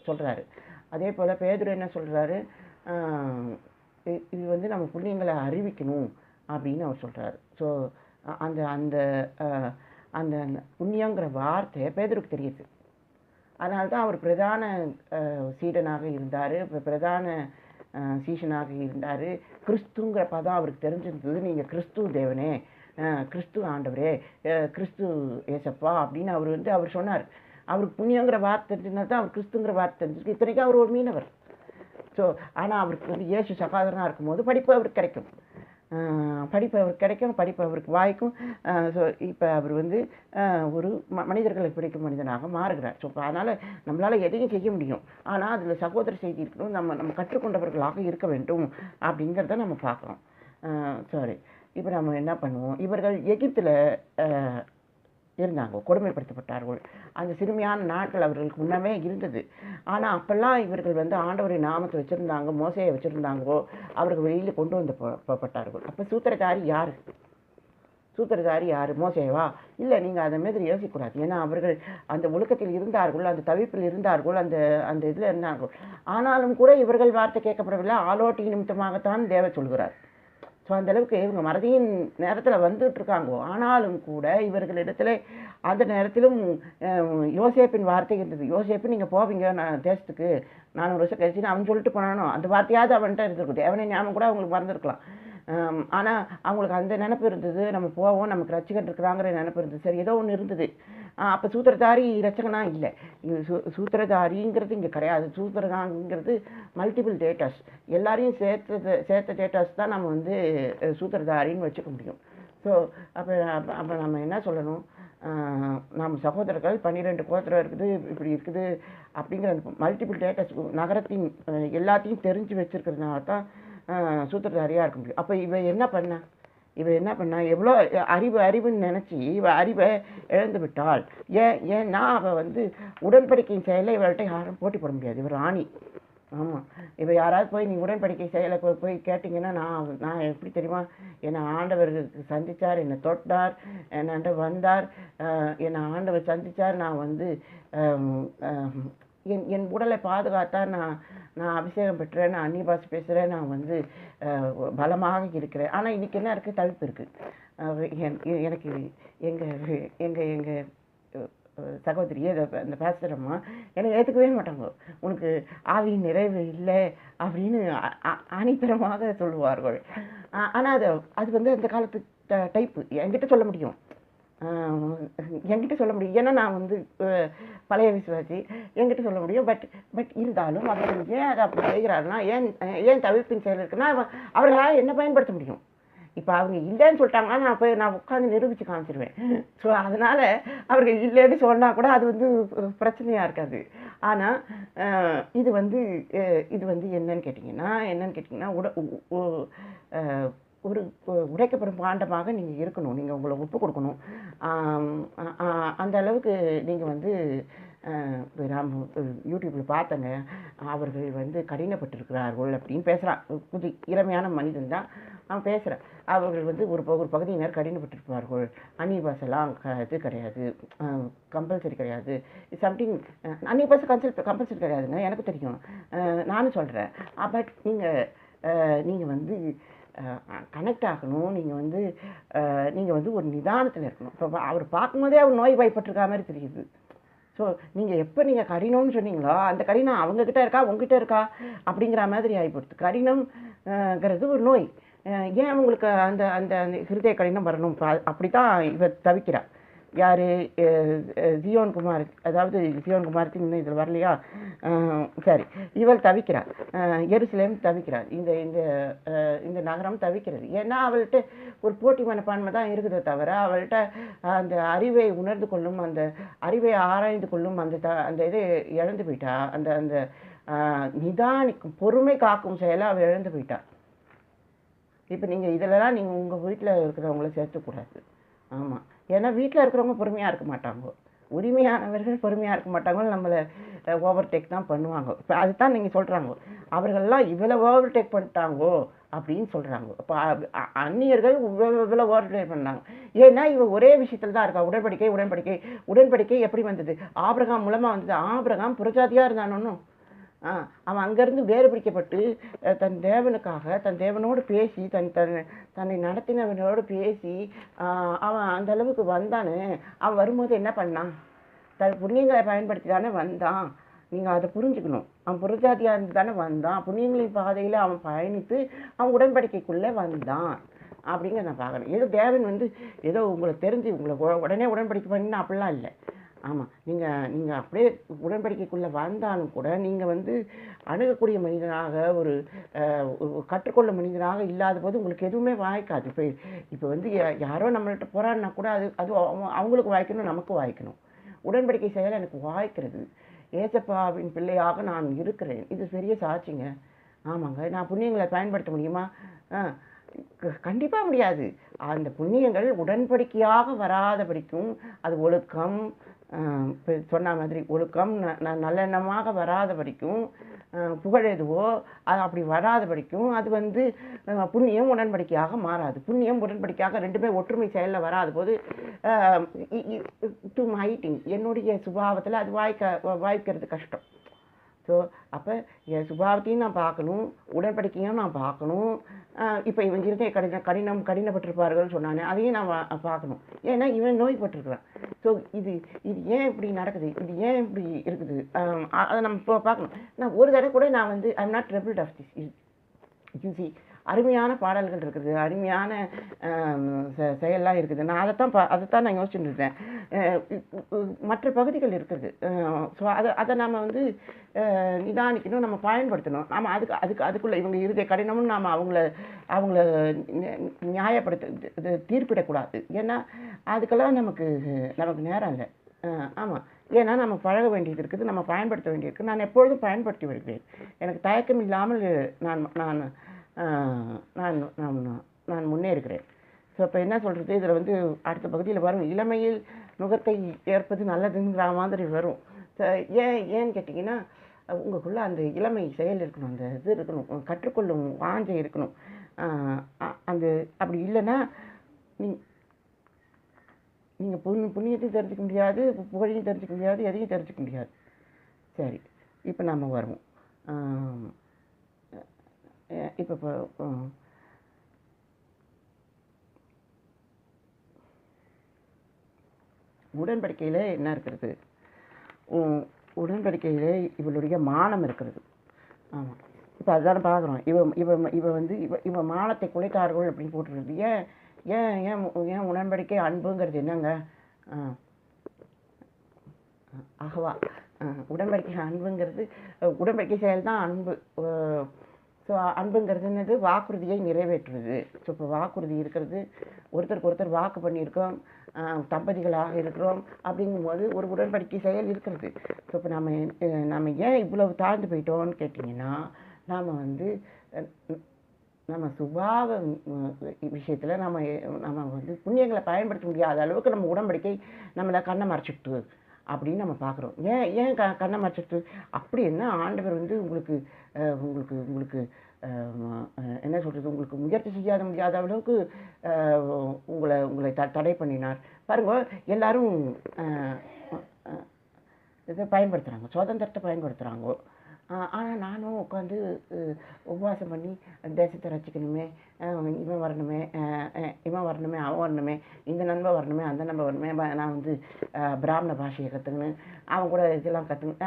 சொல்கிறாரு. அதே போல் பேதுரு என்ன சொல்கிறாரு, இது வந்து நம்ம புண்ணியங்களை அறிவிக்கணும் அப்படின்னு அவர் சொல்கிறாரு. ஸோ அந்த அந்த அந்த புண்ணியங்கிற வார்த்தை பேதுருக்கு தெரியுது. அதனால தான் அவர் பிரதான சீடனாக இருந்தார், பிரதான சீஷனாக இருந்தார். கிறிஸ்துங்கிற பதம் அவருக்கு தெரிஞ்சிருந்தது. நீங்கள் கிறிஸ்து தேவனே, கிறிஸ்து ஆண்டவரே, கிறிஸ்து ஏசப்பா அப்படின்னு அவர் சொன்னார். அவருக்கு புண்ணியங்கிற வார்த்தை தெரிஞ்சிருந்தா தான் அவர் கிறிஸ்துங்கிற வார்த்தை தெரிஞ்சிருக்கு. இத்தனைக்கும் அவர் ஒரு மீனவர். ஸோ ஆனால் அவருக்கு வந்து இயேசு சகாதரனாக இருக்கும்போது படிப்பு அவருக்கு கிடைக்கும். படிப்பு அவருக்கு வாய்க்கும். ஸோ இப்போ அவர் வந்து ஒரு மனிதர்களை பிடிக்கும் மனிதனாக மாறுகிறார். ஸோ அதனால் நம்மளால் எதையும் செய்ய முடியும். ஆனால் அதில் சகோதர செய்தி இருக்கணும், நம்ம கற்றுக்கொண்டவர்களாக இருக்க வேண்டும் அப்படிங்கிறத நம்ம பார்க்குறோம். சாரி, இப்போ நம்ம என்ன பண்ணுவோம், இவர்கள் எகிப்தில் இருந்தாங்க, கொடுமைப்படுத்தப்பட்டார்கள். அந்த சிறுமியான நாட்கள் அவர்களுக்கு முன்னமே இருந்தது. ஆனால் அப்போல்லாம் இவர்கள் வந்து ஆண்டவரின் நாமத்தை வச்சுருந்தாங்க, மோசையை வச்சுருந்தாங்கோ, அவர்கள் வெளியில் கொண்டு வந்து பட்டார்கள். அப்போ சூத்திரதாரி யார்? மோசேவா? இல்லை, நீங்கள் அதை மாதிரி யோசிக்கக்கூடாது. ஏன்னா அவர்கள் அந்த ஒழுக்கத்தில் இருந்தார்கள், அந்த தவிப்பில் இருந்தார்கள், அந்த இதில் இருந்தார்கள். ஆனாலும் கூட இவர்கள் வார்த்தை கேட்கப்படவில்லை. ஆலோட்டி நிமித்தமாகத்தான் தேவ சொல்கிறார். ஸோ அந்தளவுக்கு இவங்க மறதியின் நேரத்தில் வந்துட்டுருக்காங்கோ. ஆனாலும் கூட இவர்களிடத்துல அந்த நேரத்திலும் யோசேப்பின் வார்த்தை இருந்தது. யோசேப்பு நீங்கள் போவீங்க நான் தேசத்துக்கு 400 வருஷம் கழிச்சுன்னு அவன் சொல்லிட்டு போனானோ, அந்த வார்த்தையாவது அவன்கிட்ட இருந்திருக்கும். தேவனை ஞாபகம் கூட அவங்களுக்கு மறந்துருக்கலாம். ஆனால் அவங்களுக்கு அந்த நினப்பு இருந்தது, நம்ம போவோம், நமக்கு ரட்சகன் இருக்கிறாங்கிற நினப்பு இருந்தது. சரி, ஏதோ ஒன்று இருந்தது. அப்போ சூத்திரதாரி ரட்சகனா இல்லை. சூத்திரதாரிங்கிறது இங்கே கிடையாது. சூத்திரதாங்கிறது மல்டிபிள் டேட்டாஸ், எல்லாரையும் சேர்த்த டேட்டாஸ் தான் நம்ம வந்து சூத்திரதாரின்னு வச்சுக்க முடியும். ஸோ அப்போ நம்ம என்ன சொல்லணும், நம்ம சகோதரர்கள் 12 கோத்திரம் இருக்குது, இப்படி இருக்குது அப்படிங்கிற அந்த மல்டிபிள் டேட்டாஸ் நகரத்தின் எல்லாத்தையும் தெரிஞ்சு வச்சுருக்கிறதுனால தான் சூத்திரதாரியாக இருக்க முடியும். அப்போ இவ என்ன பண்ணா எவ்வளோ அறிவுன்னு நினச்சி அறிவை இழந்து விட்டாள். ஏன்னா அவள் வந்து உடன்படிக்கையின் செயலை இவள்கிட்ட யாரும் போட்டி போட முடியாது. இவர் ராணி. ஆமாம், இப்போ யாராவது போய் நீங்கள் உடன்படிக்கை செயலை போய் கேட்டிங்கன்னா நான் எப்படி தெரியுமா, என்னை ஆண்டவர் சந்தித்தார், என்னை தொட்டார், என்னை வந்தார், என்னை ஆண்டவர் சந்தித்தார், நான் வந்து என் உடலை பாதுகாத்தார், நான் அபிஷேகம் பெற்றேன், நான் அந்நிய பாஷை பேசுகிறேன், நான் வந்து பலமாக இருக்கிறேன். ஆனால் இன்றைக்கி என்ன இருக்குது, தவிப்பு இருக்குது. எனக்கு எங்கள் சகோதரியே அந்த பேசுகிறம்மா எனக்கு ஏற்றுக்கவே மாட்டாங்க. உனக்கு ஆவியின் நிறைவு இல்லை அப்படின்னு அனித்தரமாக சொல்லுவார்கள். ஆனால் அது வந்து அந்த காலத்து டைப்பு என்கிட்ட சொல்ல முடியும். ஏன்னா நான் வந்து பழைய விசுவாசி, என்கிட்ட சொல்ல முடியும். பட் இருந்தாலும் அவர்கள் ஏன் அதை அப்படி செய்கிறாருன்னா, ஏன் தவிர்ப்பின் செயல் இருக்குன்னா அவர்களால் என்ன பயன்படுத்த முடியும். இப்போ அவங்க இல்லைன்னு சொல்லிட்டாங்கன்னா நான் உட்காந்து நிரூபித்து காமிச்சிருவேன். ஸோ அதனால் அவர்கள் இல்லைன்னு சொன்னால் கூட அது வந்து பிரச்சனையாக இருக்காது. ஆனால் இது வந்து என்னன்னு கேட்டிங்கன்னா ஒரு உடைக்கப்படும் பாண்டமாக நீங்கள் இருக்கணும். நீங்கள் உங்களை ஒப்பு கொடுக்கணும். அந்த அளவுக்கு நீங்கள் வந்து நான் யூடியூப்பில் பார்த்தேங்க, அவர்கள் வந்து கடினப்பட்டிருக்கிறார்கள் அப்படின்னு பேசுகிறான். புது இளமையான மனிதன் தான் அவன் பேசுகிறேன். அவர்கள் வந்து ஒரு பகுதியினர் கடினப்பட்டிருப்பார்கள். அந்நிய பாஷெல்லாம் இது கிடையாது, கம்பல்சரி கிடையாது. சம்திங் அந்நிய பாஷை கம்பல்சரி கிடையாதுங்க, எனக்கு தெரியும், நானும் சொல்கிறேன். பட் நீங்கள் வந்து கனெக்ட் ஆகணும். நீங்கள் வந்து ஒரு நிதானத்தில் இருக்கணும். இப்போ அவர் பார்க்கும்போதே அவர் நோய் வாய்ப்பட்டிருக்கா மாதிரி தெரியுது. ஸோ நீங்கள் எப்போ நீங்கள் கடினம்னு சொன்னீங்களோ அந்த கடினம் அவங்கக்கிட்ட இருக்கா உங்ககிட்ட இருக்கா அப்படிங்கிற மாதிரி ஆகிப்படுது. கடினம்ங்கிறது ஒரு நோய். ஏன் அவங்களுக்கு அந்த அந்த ஹிருதய கடினம் வரணும்? அப்படி தான் இவ தவிக்கிறார். யார்? ஜியோன் குமார். அதாவது ஜியோன் குமாருக்கு இன்னும் இதில் வரலையா? சரி, இவள் தவிக்கிறார். எருசலேம் தவிக்கிறார். இந்த இந்த இந்த நகரம் தவிக்கிறது. ஏன்னா அவள்கிட்ட ஒரு போட்டி மனப்பான்மை தான் இருக்குதே தவிர அவள்கிட்ட அந்த அறிவை உணர்ந்து கொள்ளும், அந்த அறிவை ஆராய்ந்து கொள்ளும் அந்த இதை இழந்து போயிட்டா. அந்த அந்த நிதானிக்கும் பொறுமை காக்கும் செயலை அவள் இழந்து போயிட்டா. இப்போ நீங்கள் இதிலலாம் நீங்கள் உங்கள் வீட்டில் இருக்கிறவங்கள சேர்த்துக்கூடாது. ஆமாம், ஏன்னா வீட்டில் இருக்கிறவங்க பொறுமையாக இருக்க மாட்டாங்க. உரிமையானவர்கள் பொறுமையாக இருக்க மாட்டாங்க, நம்மளை ஓவர்டேக் தான் பண்ணுவாங்க. இப்போ அதுதான் நீங்கள் சொல்கிறாங்க, அவர்கள்லாம் இவ்வளோ ஓவர்டேக் பண்ணிட்டாங்கோ அப்படின்னு சொல்கிறாங்க. இப்போ அந்நியர்கள் இவ்வளோ ஓவர்டேக் பண்ணாங்க. ஏன்னா இவன் ஒரே விஷயத்தில் தான் இருக்கா. உடன்படிக்கை எப்படி வந்தது? ஆபிரகாம் மூலமாக வந்தது. ஆபிரகாம் புறஜாதியாக இருந்தானு அவன் அங்கேருந்து வேறுபிடிக்கப்பட்டு தன் தேவனுக்காக தன் தேவனோடு பேசி தன்னை நடத்தினவனோடு பேசி அவன் அந்த அளவுக்கு வந்தானே. அவன் வரும்போது என்ன பண்ணான்? தன் புண்ணியங்களை பயன்படுத்தி தானே வந்தான். நீங்கள் அதை புரிஞ்சுக்கணும். அவன் புறஜாதியாக இருந்து தானே வந்தான். புண்ணியங்களின் பாதையில் அவன் பயணித்து அவன் உடன்படிக்கைக்குள்ளே வந்தான் அப்படிங்கிற நான் பார்க்குறேன். ஏதோ தேவன் வந்து ஏதோ உங்களை தெரிஞ்சு உங்களை உடனே உடன்படிக்கை பண்ணினா அப்படிலாம் இல்லை. ஆமாம், நீங்கள் அப்படியே உடன்படிக்கைக்குள்ளே வந்தாலும் கூட நீங்கள் வந்து அணுகக்கூடிய மனிதனாக ஒரு கற்றுக்கொள்ள மனிதனாக இல்லாத போது உங்களுக்கு எதுவுமே வாய்க்காது. இப்போ வந்து யாரோ நம்மள்கிட்ட போராடினா கூட அது அவங்களுக்கு வாய்க்கணும், நமக்கும் வாய்க்கணும். உடன்படிக்கை செயல் எனக்கு வாய்க்கிறது. ஏசப்பாவின் பிள்ளையாக நான் இருக்கிறேன். இது பெரிய சாட்சிங்க. ஆமாங்க, நான் புண்ணியங்களை பயன்படுத்த முடியுமா? கண்டிப்பாக முடியாது. அந்த புண்ணியங்கள் உடன்படிக்கையாக வராதபடிக்கும், அது ஒழுக்கம் சொன்ன மாதிரி ஒழுக்கம் நல்லெண்ணமாக வராதபடிக்கும், புகழெதுவோ அது அப்படி வராதபடிக்கும் அது வந்து புண்ணியம் உடன்படிக்கையாக மாறாது. புண்ணியம் உடன்படிக்கையாக ரெண்டுமே ஒற்றுமை செயலில் வராத போது டு மைட்டிங் என்னுடைய சுபாவத்தில் அது வாய்க்கிறது கஷ்டம். ஸோ அப்போ என் சுபாவத்தையும் நான் பார்க்கணும், உடன்படிக்கையும் நான் பார்க்கணும். இப்போ இவன் இருக்க கடினப்பட்டிருப்பார்கள் சொன்னானே, அதையும் நான் பார்க்கணும். ஏன்னா இவன் நோய்பட்டிருக்கிறான். ஸோ இது ஏன் இப்படி நடக்குது, இது ஏன் இப்படி இருக்குது, அதை நம்ம பார்க்கணும். நான் ஒரு தடவை கூட நான் வந்து I am not rebuilt of this UC. அருமையான பாடல்கள் இருக்குது, அருமையான செயல்லாம் இருக்குது. நான் அதைத்தான் நான் யோசிச்சுட்டு இருக்கேன். மற்ற பகுதிகள் இருக்குது. ஸோ அதை நம்ம வந்து நிதானிக்கணும், நம்ம பயன்படுத்தணும். நாம் அதுக்குள்ளே இவங்க இருதய கடினமும் நாம் அவங்கள நியாயப்படுத்த தீர்ப்பிடக்கூடாது. ஏன்னா அதுக்கெல்லாம் நமக்கு நேரம் இல்லை. ஆமாம், ஏன்னா நம்ம பழக வேண்டியது இருக்குது, நம்ம பயன்படுத்த வேண்டியிருக்கு. நான் எப்பொழுதும் பயன்படுத்தி வருகிறேன். எனக்கு தயக்கம் இல்லாமல் நான் முன்னேறுகிறேன். ஸோ இப்போ என்ன சொல்கிறது, இதில் வந்து அடுத்த பகுதியில் வரும், இளமையில் நுகத்தை ஏற்பது நல்லதுங்கிற மாதிரி வரும். ஏன்னு கேட்டிங்கன்னா, உங்களுக்குள்ளே அந்த இளமை செயல் இருக்கணும், அந்த இது இருக்கணும், கற்றுக்கொள்ளும் வாஞ்சை இருக்கணும். அந்த அப்படி இல்லைன்னா நீங்கள் புண்ணியத்தையும் தெரிஞ்சுக்க முடியாது, புகழையும் தெரிஞ்சுக்க முடியாது, எதையும் தெரிஞ்சுக்க முடியாது. சரி, இப்போ நம்ம வருவோம். இப்போ உடன்படிக்கையில் என்ன இருக்கிறது? உடன்படிக்கையில் இவளுடைய மானம் இருக்கிறது. ஆமாம், இப்போ அதுதானே பார்க்குறோம். இவ மானத்தை குலைத்தார்கள் அப்படின்னு போட்டுருக்குது. ஏன் உடன்படிக்கை அன்புங்கிறது என்னங்க? ஆகவா, உடன்படிக்கை அன்புங்கிறது உடன்படிக்கை செயல் தான் அன்பு. ஸோ அன்புங்கிறது என்னது, வாக்குறுதியை நிறைவேற்றுவது. ஸோ இப்போ வாக்குறுதி இருக்கிறது, ஒருத்தருக்கு ஒருத்தர் வாக்கு பண்ணியிருக்கோம், தம்பதிகளாக இருக்கிறோம் அப்படிங்கும்போது ஒரு உடன்படிக்கை செயல் இருக்கிறது. ஸோ இப்போ நம்ம ஏன் இவ்வளவு தாழ்ந்து போயிட்டோம்னு கேட்டிங்கன்னா, நாம் வந்து நம்ம சுபாவ விஷயத்தில் நம்ம வந்து புண்ணியங்களை பயன்படுத்த முடியாத அளவுக்கு நம்ம உடன்படிக்கை நம்மளை கண்ணை மறைச்சிட்டு அப்படின்னு நம்ம பார்க்குறோம். ஏன் கண்ணை மறைச்சிட்டு? அப்படி என்ன ஆண்டவர் வந்து உங்களுக்கு உங்களுக்கு உங்களுக்கு என்ன சொல்கிறது, உங்களுக்கு முயற்சி முடியாத அளவுக்கு உங்களை தடை பண்ணினார் பாருங்க. எல்லாரும் இதை பயன்படுத்துகிறாங்க, சுதந்திரத்தை பயன்படுத்துகிறாங்க. ஆனால் நானும் உட்காந்து உபவாசம் பண்ணி தேசத்தை ரசிக்கணுமே, இவன் வரணுமே, அவன் வரணுமே, இந்த நண்பன் வரணுமே, அந்த நண்பன் வரணுமே, நான் வந்து பிராமண பாஷையை கற்றுக்கணும், அவன் கூட இதெல்லாம் கற்றுக்கணும்.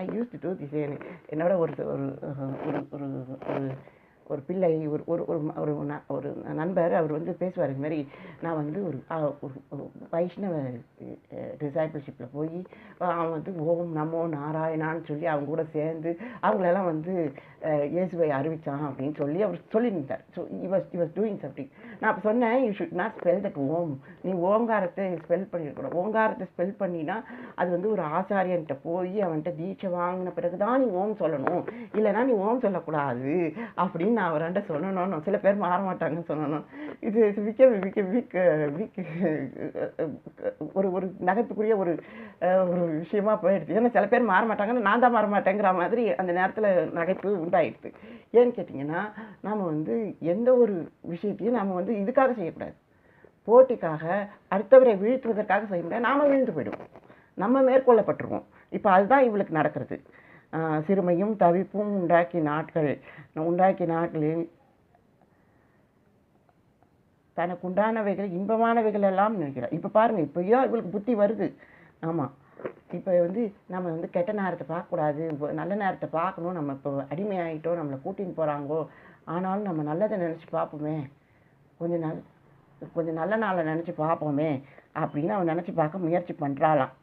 ஐ யூஸ் டு டூ திஸ். என்னோட ஒரு பிள்ளை, ஒரு நண்பர், அவர் வந்து பேசுவார் இது மாதிரி, நான் வந்து ஒரு வைஷ்ணவ டிசைபிள்ஷிப்பில் போய் அவன் வந்து ஓம் நமோ நாராயணான்னு சொல்லி அவங்க கூட சேர்ந்து அவங்களெல்லாம் வந்து இயேசுவை அறிவித்தான் அப்படின்னு சொல்லி அவர் சொல்லியிருந்தார். So he was doing something. நான் அப்போ சொன்னேன், you should not spell that Om. நீ ஓங்காரத்தை ஸ்பெல் பண்ணியிருக்கணும். ஓங்காரத்தை ஸ்பெல் பண்ணினா அது வந்து ஒரு ஆசாரியன்கிட்ட போய் அவன்கிட்ட தீட்சை வாங்கின பிறகு தான் நீ ஓம் சொல்லணும், இல்லைனா நீ ஓம் சொல்லக்கூடாது அப்படின்னு நான் அவர்கிட்ட சொல்லணும். சில பேர் மாற மாட்டாங்கன்னு சொல்லணும். இது வீக் ஒரு நகைப்புக்குரிய ஒரு விஷயமா போயிடுச்சு. ஏன்னா சில பேர் மாற மாட்டாங்கன்னு நான் தான் மாற மாட்டேங்கிற மாதிரி அந்த நேரத்தில் நகைப்பு உண்டாயிடுது. ஏன்னு கேட்டிங்கன்னா, நாம் வந்து எந்த ஒரு விஷயத்தையும் நாம் வந்து இதுக்காக செய்யக்கூடாது, போட்டிக்காக அடுத்தவரை வீழ்த்துவதற்காக செய்ய முடியாது. நாம் வீழ்ந்து போயிடுவோம், நம்ம மேற்கொள்ளப்பட்டுருவோம். இப்போ அதுதான் இவளுக்கு நடக்கிறது. சிறுமையும் தவிப்பும் உண்டாக்கிய நாட்களில் தனக்கு உண்டானவைகள் இன்பமானவைகள் எல்லாம் நினைக்கிறார். இப்போ பாருங்கள், இப்போயோ இவளுக்கு புத்தி வருது. ஆமாம், இப்போ வந்து நம்ம வந்து கெட்ட நேரத்தை பார்க்கக்கூடாது, நல்ல நேரத்தை பார்க்கணும். நம்ம இப்போ அடிமையாகிட்டோம், நம்மளை கூட்டின்னு போகிறாங்கோ, ஆனாலும் நம்ம நல்லதை நினச்சி பார்ப்போமே, கொஞ்சம் நல்ல நாளை நினச்சி பார்ப்போமே அப்படின்னு அவன் நினச்சி பார்க்க முயற்சி பண்ணுறாளாம்.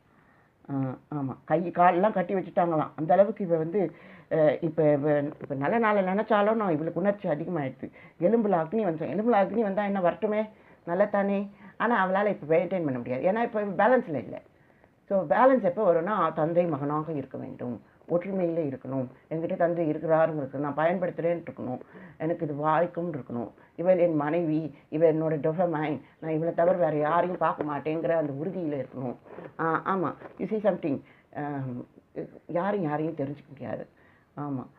ஆமாம், கை காலெலாம் கட்டி வச்சுட்டாங்களாம். அந்த அளவுக்கு இவள் வந்து இப்போ நல்ல நாளை நினச்சாலும் நான் இவளுக்கு உணர்ச்சி அதிகமாகிடுது. எலும்புல அக்னி வந்தால் என்ன வரட்டுமே, நல்லதானே. ஆனால் அவளால் இப்போ மெயின்டைன் பண்ண முடியாது, ஏன்னா இப்போ பேலன்ஸில் இல்லை. ஸோ பேலன்ஸ் எப்போ வரும்னா, தந்தை மகனாக இருக்க வேண்டும், ஒற்றுமையில் இருக்கணும், என்கிட்ட தந்தை இருக்கிறாருங்கிறது நான் பயன்படுத்துகிறேன்னு இருக்கணும், எனக்கு இது வாய்க்கும்னு இருக்கணும், இவள் என் மனைவி, இவள் என்னோட டொஃபமைன், நான் இவளை தவிர வேறு யாரையும் பார்க்க மாட்டேங்கிற அந்த உறுதியில் இருக்கணும். ஆமாம், யூ சி சம்திங், யாரையும் தெரிஞ்சுக்க முடியாது. ஆமாம்,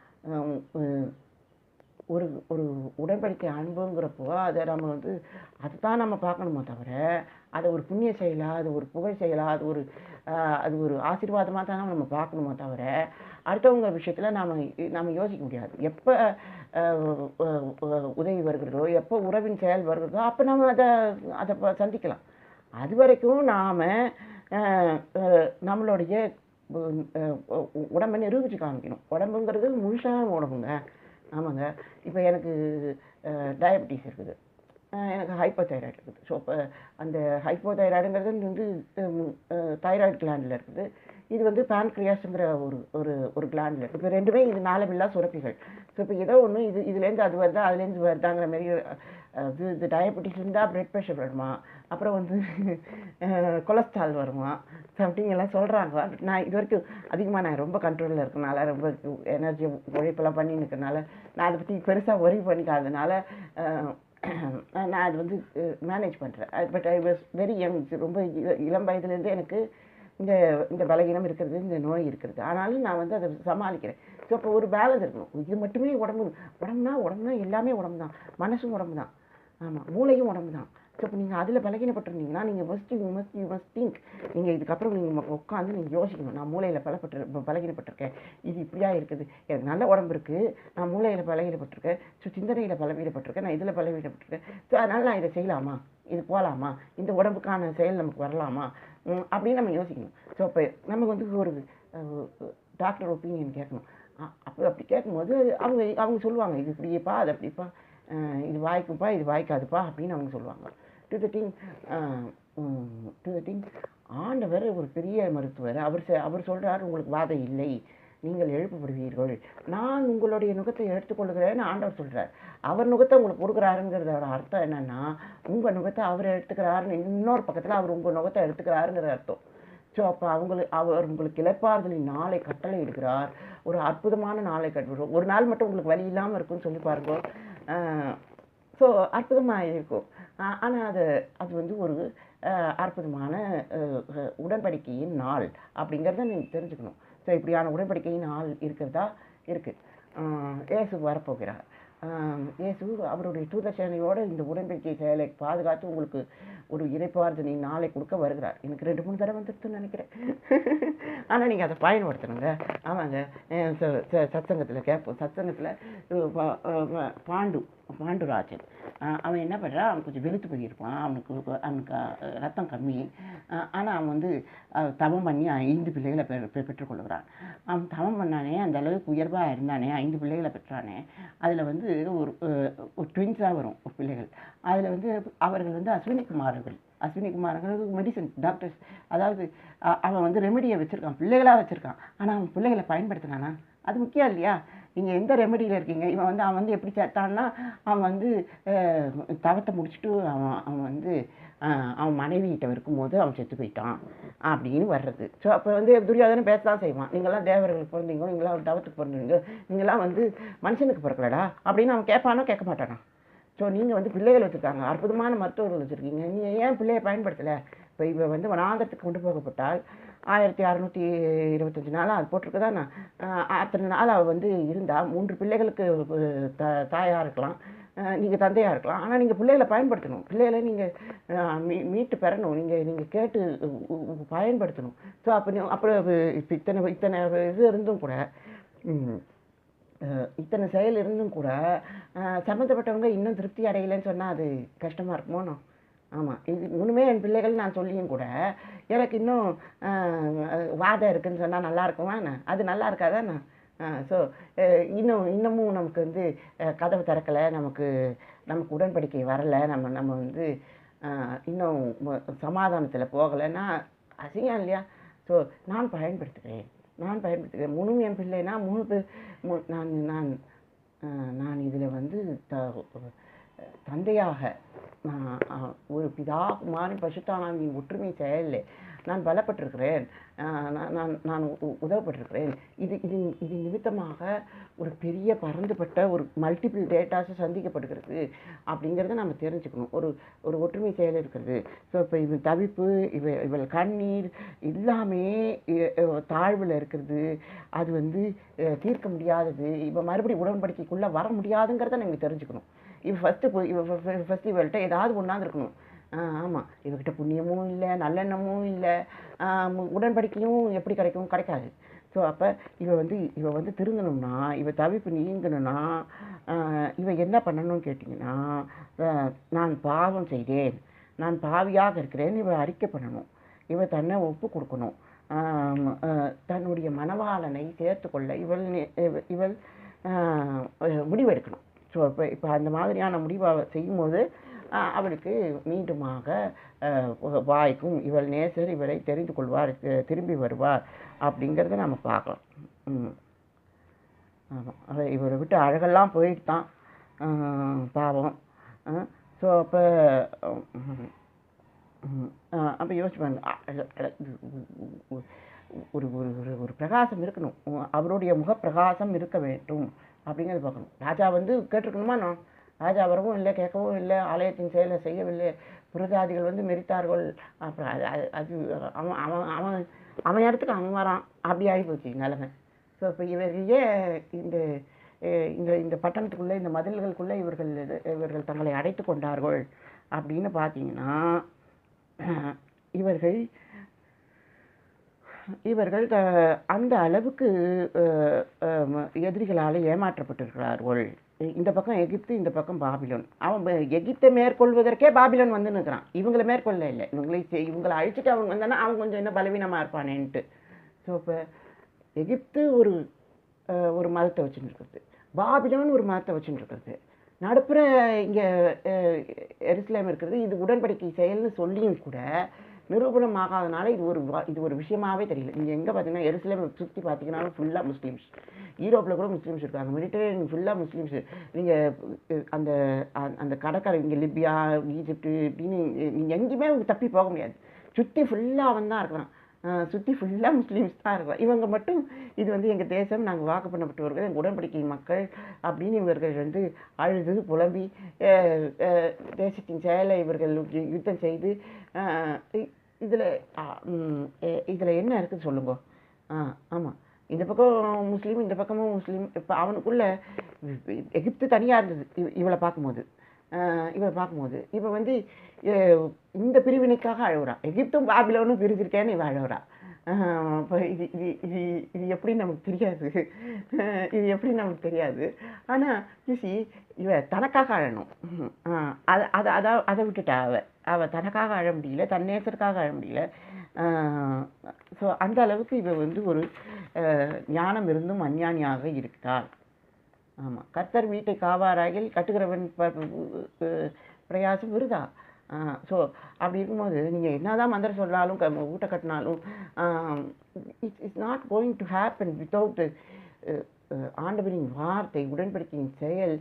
ஒரு உடன்படிக்கை அன்புங்கிறப்போ அதை நம்ம வந்து அதுதான் நம்ம பார்க்கணுமோ தவிர, அதை ஒரு புண்ணிய செயலாக, அது ஒரு புகழ் செயலாக, அது ஒரு ஆசீர்வாதமாக தான் நம்ம பார்க்கணுமோ தவிர, அடுத்தவங்க விஷயத்தில் நாம் யோசிக்க முடியாது. எப்போ உதவி வருகிறதோ, எப்போ உறவின் செயல் வருகிறதோ அப்போ நம்ம அதை சந்திக்கலாம். அது வரைக்கும் நாம் நம்மளுடைய உடம்பை நிரூபித்து காமிக்கணும். உடம்புங்கிறது முழுசான உடம்புங்க. ஆமாங்க, இப்போ எனக்கு டயபெட்டிஸ் இருக்குது, எனக்கு ஹைப்போதைராய்டு இருக்குது. ஸோ இப்போ அந்த ஹைப்போதைராய்டுங்கிறது வந்து தைராய்டு கிளாண்டில் இருக்குது, இது வந்து பான்க்ரியாஸுங்கிற ஒரு கிளாண்டில் இருக்குது. இப்போ ரெண்டுமே இது நாளமில்லா சுரப்பிகள். ஸோ இப்போ ஏதோ ஒன்று இதுலேருந்து அது வருதா, அதுலேருந்து வருதாங்கிற மாதிரி இது டயபெட்டிஸ் இருந்தால் பிளட் ப்ரெஷர் வருமா, அப்புறம் வந்து கொலஸ்ட்ரால் வருமா, சம்திங் எல்லாம் சொல்கிறாங்க. நான் இது வரைக்கும் அதிகமாக நான் ரொம்ப கண்ட்ரோலில் இருக்கனால, ரொம்ப எனர்ஜி உழைப்பெல்லாம் பண்ணி இருக்கிறனால நான் அதை பற்றி பெருசாக ஒரி பண்ணிக்காததுனால நான் அது வந்து மேனேஜ் பண்ணுறேன். But I was very young, ரொம்ப இளம் வயதுலேருந்து எனக்கு இந்த பலகீனம் இருக்கிறது, இந்த நோய் இருக்கிறது. ஆனாலும் நான் வந்து அதை சமாளிக்கிறேன். ஸோ அப்போ ஒரு பேலன்ஸ் இருக்கணும். இது மட்டுமே உடம்புனா எல்லாமே உடம்பு தான், மனசும் உடம்பு தான், ஆமாம், மூளையும் உடம்பு தான். ஸோ இப்போ நீங்கள் அதில் பலகீனப்பட்டிருந்தீங்கன்னா நீங்கள் யூ மஸ்ட் திங்க். நீங்கள் இதுக்கப்புறம் நீங்கள் உட்காந்து நீங்கள் யோசிக்கணும், நான் மூளையில் பலகீனப்பட்டிருக்கேன், இது இப்படியா இருக்குது, எனக்கு நல்ல உடம்பு இருக்குது, நான் மூளையில் பலகீனப்பட்டிருக்கேன், ஸோ சிந்தனையில் பலவீனப்பட்டிருக்கேன், நான் இதில் பலவீனப்பட்டிருக்கேன், ஸோ அதனால் நான் இதை செய்யலாமா, இது போகலாமா, இந்த உடம்புக்கான செயல் நமக்கு வரலாமா அப்படின்னு நம்ம யோசிக்கணும். ஸோ இப்போ நமக்கு வந்து ஒரு டாக்டர் ஒப்பீனியன் கேட்கணும். அப்படி கேட்கும்போது அவங்க சொல்லுவாங்க, இது இப்படிப்பா, அது அப்படிப்பா, இது வாய்க்குப்பா, இது வாய்க்காதுப்பா அப்படின்னு அவங்க சொல்லுவாங்க. டு த திங் ஆண்டவர் ஒரு பெரிய மருத்துவர். அவர் சொல்கிறார், உங்களுக்கு வாதம் இல்லை, நீங்கள் எழுப்பப்படுவீர்கள். நான் உங்களுடைய நுகத்தை எடுத்துக்கொள்கிறேன்னு ஆண்டவர் சொல்கிறார். அவர் நுகத்தை உங்களுக்கு கொடுக்குறாருங்கிறதோட அர்த்தம் என்னென்னா, உங்கள் நுகத்தை அவர் எடுத்துக்கிறாருன்னு, இன்னொரு பக்கத்தில் அவர் உங்கள் நுகத்தை எடுத்துக்கிறாருங்கிற அர்த்தம். ஸோ அப்போ அவர் உங்களுக்கு இளைப்பாறுதலின் நாளை கட்டளை இடுகிறார். ஒரு அற்புதமான நாளை கட்டுறோம். ஒரு நாள் மட்டும் உங்களுக்கு வழி இல்லாமல் இருக்குன்னு சொல்லி பாருங்க. ஸோ அற்புதமாக இருக்கும். ஆனால் அது வந்து ஒரு அற்புதமான உடன்படிக்கையின் நாள் அப்படிங்கிறத நீங்கள் தெரிஞ்சுக்கணும். ஸோ இப்படியான உடன்படிக்கையின் நாள் இருக்கிறதா இருக்குது. இயேசு வரப்போகிறார். இயேசு அவருடைய தூதசேனையோடு இந்த உடன்படிக்கை செயலை பாதுகாத்து உங்களுக்கு ஒரு இறைப்பாறுதலை நாளை கொடுக்க வருகிறார். எனக்கு 2-3 தடவை வந்துடுதுன்னு நினைக்கிறேன். ஆனால் நீங்கள் அதை பயன்படுத்தணுங்க. ஆமாங்க, சத்சங்கத்தில் கேட்போம். சத்சங்கத்தில் பாண்டுராஜன் அவன் என்ன பண்ணுறான், அவன் கொஞ்சம் வெளுத்து போயிருப்பான். அவனுக்கு ரத்தம் கம்மி. ஆனால் அவன் வந்து தவம் பண்ணி 5 பிள்ளைகளை பெற்றுக்கொள்கிறான். அவன் தவம் பண்ணானே, அந்த அளவுக்கு உயர்வாக இருந்தானே, 5 பிள்ளைகளை பெற்றானே. அதில் வந்து ஒரு ட்வின்ஸாக வரும் ஒரு பிள்ளைகள். அதில் வந்து அவர்கள் வந்து அஸ்வினி குமாரர்கள் மெடிசன் டாக்டர்ஸ். அதாவது அவன் வந்து ரெமெடியை வச்சுருக்கான், பிள்ளைகளாக வச்சுருக்கான். ஆனால் அவன் பிள்ளைகளை பயன்படுத்தினானா? அது முக்கியம் இல்லையா? நீங்கள் எந்த ரெமெடியில் இருக்கீங்க? அவன் வந்து எப்படி சேர்த்தான்னா, அவன் வந்து தவத்தை முடிச்சுட்டு அவன் வந்து அவன் மனைவிகிட்ட இருக்கும்போது அவன் செத்து போயிட்டான் அப்படின்னு வர்றது. ஸோ அப்போ வந்து துரியோதனை பேசதான் செய்வான். நீங்களாம் தேவர்களுக்கு பிறந்தீங்க, நீங்களாம் ஒரு தவத்துக்கு பிறந்தீங்க, நீங்களாம் வந்து மனுஷனுக்கு பிறக்கலடா அப்படின்னு அவன் கேட்பானோ கேட்க மாட்டானா? ஸோ நீங்கள் வந்து பிள்ளைகள் வச்சுருக்காங்க, அற்புதமான மருத்துவர்கள் வச்சுருக்கீங்க, நீங்கள் ஏன் பிள்ளையை பயன்படுத்தலை? இப்போ இவ வந்து வனாந்தரத்துக்கு கொண்டு போகப்பட்டால் 1625 நாள் அது போட்டிருக்குதான். அத்தனை நாள் அவள் வந்து இருந்தால் 3 பிள்ளைகளுக்கு தாயாக இருக்கலாம், நீங்கள் தந்தையாக இருக்கலாம். ஆனால் நீங்கள் பிள்ளைகளை பயன்படுத்தணும். பிள்ளைகளை நீங்கள் மீட்டு பெறணும். நீங்கள் கேட்டு பயன்படுத்தணும். ஸோ அப்புறம் இப்போ இத்தனை இது இருந்தும் கூட, இத்தனை செயல் இருந்தும் கூட சம்மந்தப்பட்டவங்க இன்னும் திருப்தி அடையலைன்னு சொன்னால் அது கஷ்டமாக இருக்குமோனோ? ஆமாம், இது இன்னுமே என் பிள்ளைகள் நான் சொல்லியும் கூட எனக்கு இன்னும் வாதம் இருக்குதுன்னு சொன்னால் நல்லா இருக்குமா? அது நல்லா இருக்காதாண்ணா? ஸோ இன்னமும் நமக்கு வந்து கதவு திறக்கலை, நமக்கு உடன்படிக்கை வரலை, நம்ம வந்து இன்னும் சமாதானத்தில் போகலைன்னா அசிங்கம் இல்லையா? ஸோ நான் பயன்படுத்துகிறேன். முழு என் பிள்ளைனா நான் இதில் வந்து தந்தையாக ஒரு பிதா குமாரன் பரிசுத்தாவியின் ஒற்றுமை செயலில் நான் பலப்பட்டிருக்கிறேன், நான் உதவப்பட்டிருக்கிறேன். இது நிமித்தமாக ஒரு பெரிய பறந்துபட்ட ஒரு மல்டிபிள் டேட்டாஸை சந்திக்கப்படுகிறது அப்படிங்கிறத நம்ம தெரிஞ்சுக்கணும். ஒரு ஒற்றுமை செயல் இருக்கிறது. ஸோ இப்போ இவன் தவிப்பு, இவள் கண்ணீர் எல்லாமே தாழ்வில் இருக்கிறது. அது வந்து தீர்க்க முடியாதது. இப்போ மறுபடியும் உடன்படிக்கைக்குள்ளே வர முடியாதுங்கிறத நீங்கள் தெரிஞ்சுக்கணும். ஃபஸ்ட்டு இவள்கிட்ட ஏதாவது ஒன்றாந்து இருக்கணும். ஆமாம், இவகிட்ட புண்ணியமும் இல்லை, நல்லெண்ணமும் இல்லை, உடன்படிக்கையும் எப்படி கிடைக்காது. ஸோ அப்போ இவ வந்து திருந்தணும்னா, இவ தவிப்பு நீங்கணும்னா இவ என்ன பண்ணணும்னு கேட்டிங்கன்னா, நான் பாவம் செய்தேன், நான் பாவியாக இருக்கிறேன்னு இவ அறிக்கை பண்ணணும். இவ தன்னை ஒப்பு கொடுக்கணும். தன்னுடைய மனவாளனை சேர்த்து கொள்ள இவள் முடிவெடுக்கணும். ஸோ இப்போ அந்த மாதிரியான முடிவை செய்யும்போது அவளுக்கு மீண்டுமாக வாய்க்கும், இவள் நேசர், இவரை தெரிந்து கொள்வார், திரும்பி வருவார் அப்படிங்கிறத நம்ம பார்க்கலாம். ஆமாம், இவரை விட்டு அழகெல்லாம் போயிட்டு தான் பாவம். ஸோ அப்போ யோசிப்பாங்க, ஒரு ஒரு பிரகாசம் இருக்கணும், அவருடைய முகப்பிரகாசம் இருக்க வேண்டும் அப்படிங்கிறது பார்க்கணும். ராஜா வந்து கேட்டிருக்கணுமா? நான் ராஜா வரவும் இல்லை, கேட்கவும் இல்லை, ஆலயத்தின் செயலை செய்யவில்லை, புரஜாதிகள் வந்து மெரித்தார்கள். அப்புறம் அது அவன் இடத்துக்கு அவன் வரான், அப்படி ஆகி போச்சு நிலைமை. ஸோ இப்போ இவர்களே இந்த பட்டணத்துக்குள்ளே, இந்த மதில்களுக்குள்ளே இவர்கள் தங்களை அடைத்து கொண்டார்கள் அப்படின்னு பார்த்தீங்கன்னா, இவர்கள் அந்த அளவுக்கு எதிரிகளால் ஏமாற்றப்பட்டிருக்கிறார்கள். இந்த பக்கம் எகிப்து, இந்த பக்கம் பாபிலோன். அவன் எகிப்தை மேற்கொள்வதற்கே பாபிலோன் வந்து நிற்கிறான், இவங்களை மேற்கொள்ள இல்லை. இவங்களை அழிச்சிட்டு அவங்க வந்தானா அவன் கொஞ்சம் என்ன பலவீனமாக இருப்பானேன்ட்டு. ஸோ இப்போ எகிப்து ஒரு மதத்தை வச்சுட்டு இருக்கிறது, பாபிலோன் ஒரு மதத்தை வச்சுட்டு இருக்கிறது, நடுப்புற இங்கே எருசலேம் இருக்கிறது. இது உடன்படிக்கை செயல்னு சொல்லியும் கூட நிரூபணம் ஆகாதனால இது ஒரு விஷயமாவே தெரியல. நீங்கள் எங்கே பார்த்தீங்கன்னா எருசலேம் சுற்றி பார்த்தீங்கன்னாலும் ஃபுல்லாக முஸ்லீம்ஸ், யூரோப்பில் கூட முஸ்லீம்ஸ் இருக்காங்க, மெடிட்டரேனியன் ஃபுல்லாக முஸ்லீம்ஸ். நீங்கள் அந்த அந்த கடற்கரை இங்கே லிபியா, ஈஜிப்டு இப்படின்னு நீங்கள் எங்கேயுமே தப்பி போக முடியாது. சுற்றி ஃபுல்லாக அவன் தான் இருக்கிறான், சுற்றி ஃபுல்லாக முஸ்லீம்ஸ் தான் இருக்கிறான். இவங்க மட்டும் இது வந்து எங்கள் தேசம், நாங்கள் வாக்கு பண்ணப்பட்டவர்கள், எங்கள் உடன்படிக்கை மக்கள் அப்படின்னு இவர்கள் வந்து அழுது புலம்பி தேசத்தின் செயலை இவர்கள் யுத்தம் செய்து இதில் இதில் என்ன இருக்குது சொல்லுங்க. ஆமாம், இந்த பக்கம் முஸ்லீம், இந்த பக்கமும் முஸ்லீம். இப்போ அவனுக்குள்ள எகிப்து தனியாக இருந்தது இவளை பார்க்கும்போது, இப்போ வந்து இந்த பிரிவினைக்காக அழுகுறான். எகிப்தும் பாபிலோனும் பிரிஞ்சிருக்கேன்னு இவன் அழுகுறான். இப்போ இது இது இது இது எப்படி நமக்கு தெரியாது. ஆனால் யூசி இவ தனக்காக அழணும். அதை விட்டுட்டா அவள் தனக்காக அழ முடியல, தன் நேசருக்காக அழ முடியல. ஸோ அந்த அளவுக்கு இவ வந்து ஒரு ஞானம் இருந்தும் அஞ்ஞானியாக இருக்கிறாள். ஆமாம், கர்த்தர் வீட்டை காவாராயில் கட்டுகிறவன் பிரயாசம் விருதா. ஸோ அப்படி இருக்கும்போது நீங்கள் என்ன தான் மந்திரம் சொன்னாலும் ஊட்ட கட்டினாலும் it's not going to happen without ஆண்டவரின் வார்த்தை, உடன்படிக்கையின் செயல்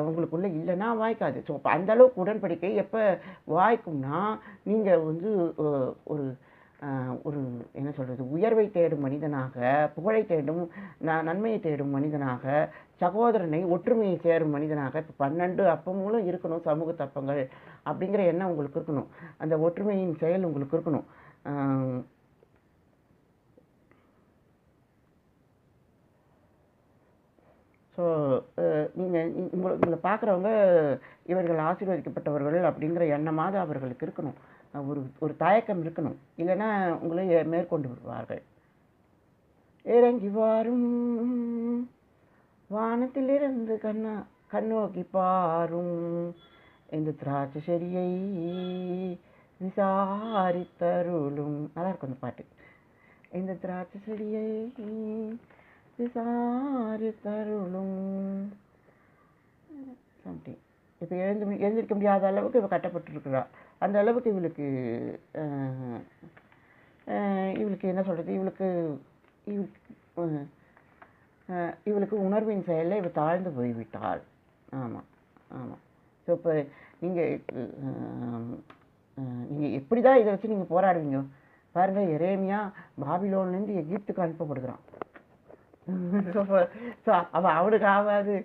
உங்களுக்குள்ளே இல்லைன்னா வாய்க்காது. ஸோ அந்த அளவுக்கு உடன்படிக்கை எப்போ வாய்க்கும்னா நீங்கள் வந்து ஒரு ஒரு என்ன சொல்கிறது, உயர்வை தேடும் மனிதனாக, புகழை தேடும் நன்மையை தேடும் மனிதனாக, சகோதரனை ஒற்றுமையை சேரும் மனிதனாக. இப்போ 12 அப்பங்களும் இருக்கணும், சமூக தப்பங்கள் அப்படிங்கிற எண்ணம் உங்களுக்கு இருக்கணும், அந்த ஒற்றுமையின் செயல் உங்களுக்கு இருக்கணும். ஸோ நீங்கள் உங்களை பார்க்குறவங்க இவர்கள் ஆசீர்வதிக்கப்பட்டவர்கள் அப்படிங்கிற எண்ணமாவது அவர்களுக்கு இருக்கணும், ஒரு தயக்கம் இருக்கணும். இல்லைன்னா உங்களை மேற்கொண்டு விடுவார்கள். இறங்கி வாரும் வானத்திலிருந்து கண்ணோக்கி பாரும், இந்த திராட்சை செடியை விசாரித்தருளும். நல்லா இருக்கும் அந்த பாட்டு. இந்த திராட்சை செடியை விசாரித்தருளும் சம்திங். இப்போ எழுந்திருக்க முடியாத அளவுக்கு இவள் கட்டப்பட்டுருக்குறா. அந்த அளவுக்கு இவளுக்கு என்ன சொல்கிறது, இவளுக்கு உணர்வின் செயலில் இவள் தாழ்ந்து போய்விட்டாள். ஆமாம். ஸோ இப்போ நீங்கள் எப்படி தான் இதை வச்சு நீங்கள் போராடுவீங்க பாருங்கள். எரேமியா பாபிலோன்லேருந்து எகிப்துக்கு அனுப்பப்படுகிறான். ஸோ அவனுக்கு ஆகாது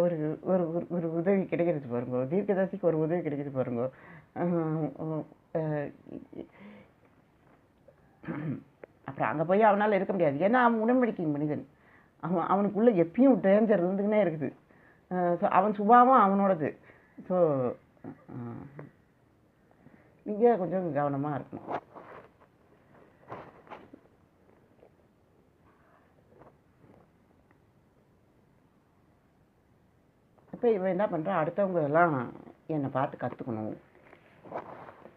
ஒரு ஒரு ஒரு உதவி கிடைக்கிறது பாருங்க, தீர்க்கதரிசிக்கு ஒரு உதவி கிடைக்கிறது பாருங்க. அப்புறம் அங்கே போய் அவனால் இருக்க முடியாது, ஏன்னா அவன் உடன்படிக்கை மனிதன். அவனுக்குள்ளே எப்பயும் டேஞ்சர் இருந்துக்கினே இருக்குது. ஸோ அவன் சுபாவம் அவனோடது. ஸோ நீங்கள் கொஞ்சம் கவனமாக இருக்கணும். இப்போ இவன் என்ன பண்ணுறான், அடுத்தவங்க எல்லாம் என்னை பார்த்து கற்றுக்கணும்.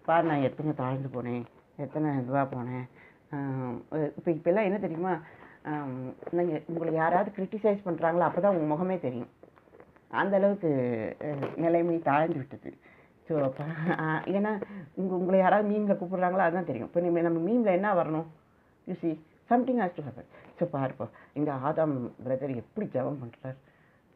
பாரு நான் எத்தனை தாழ்ந்து போனேன், எத்தனை இதுவாக போனேன். இப்போல்லாம் என்ன தெரியுமா, நீங்கள் உங்களை யாராவது கிரிட்டிசைஸ் பண்ணுறாங்களோ அப்போ தான் உங்கள் முகமே தெரியும். அந்த அளவுக்கு நிலைமை தாழ்ந்து விட்டது. ஸோ அப்போ ஏன்னா உங்களை யாராவது மீமில் கூப்பிட்றாங்களோ அதுதான் தெரியும். இப்போ நம்ம மீமில் என்ன வரணும், you see something has to happen. So பாருப்போ இந்த ஆதாம் பிரதர் எப்படி ஜெபம் பண்ணுறார்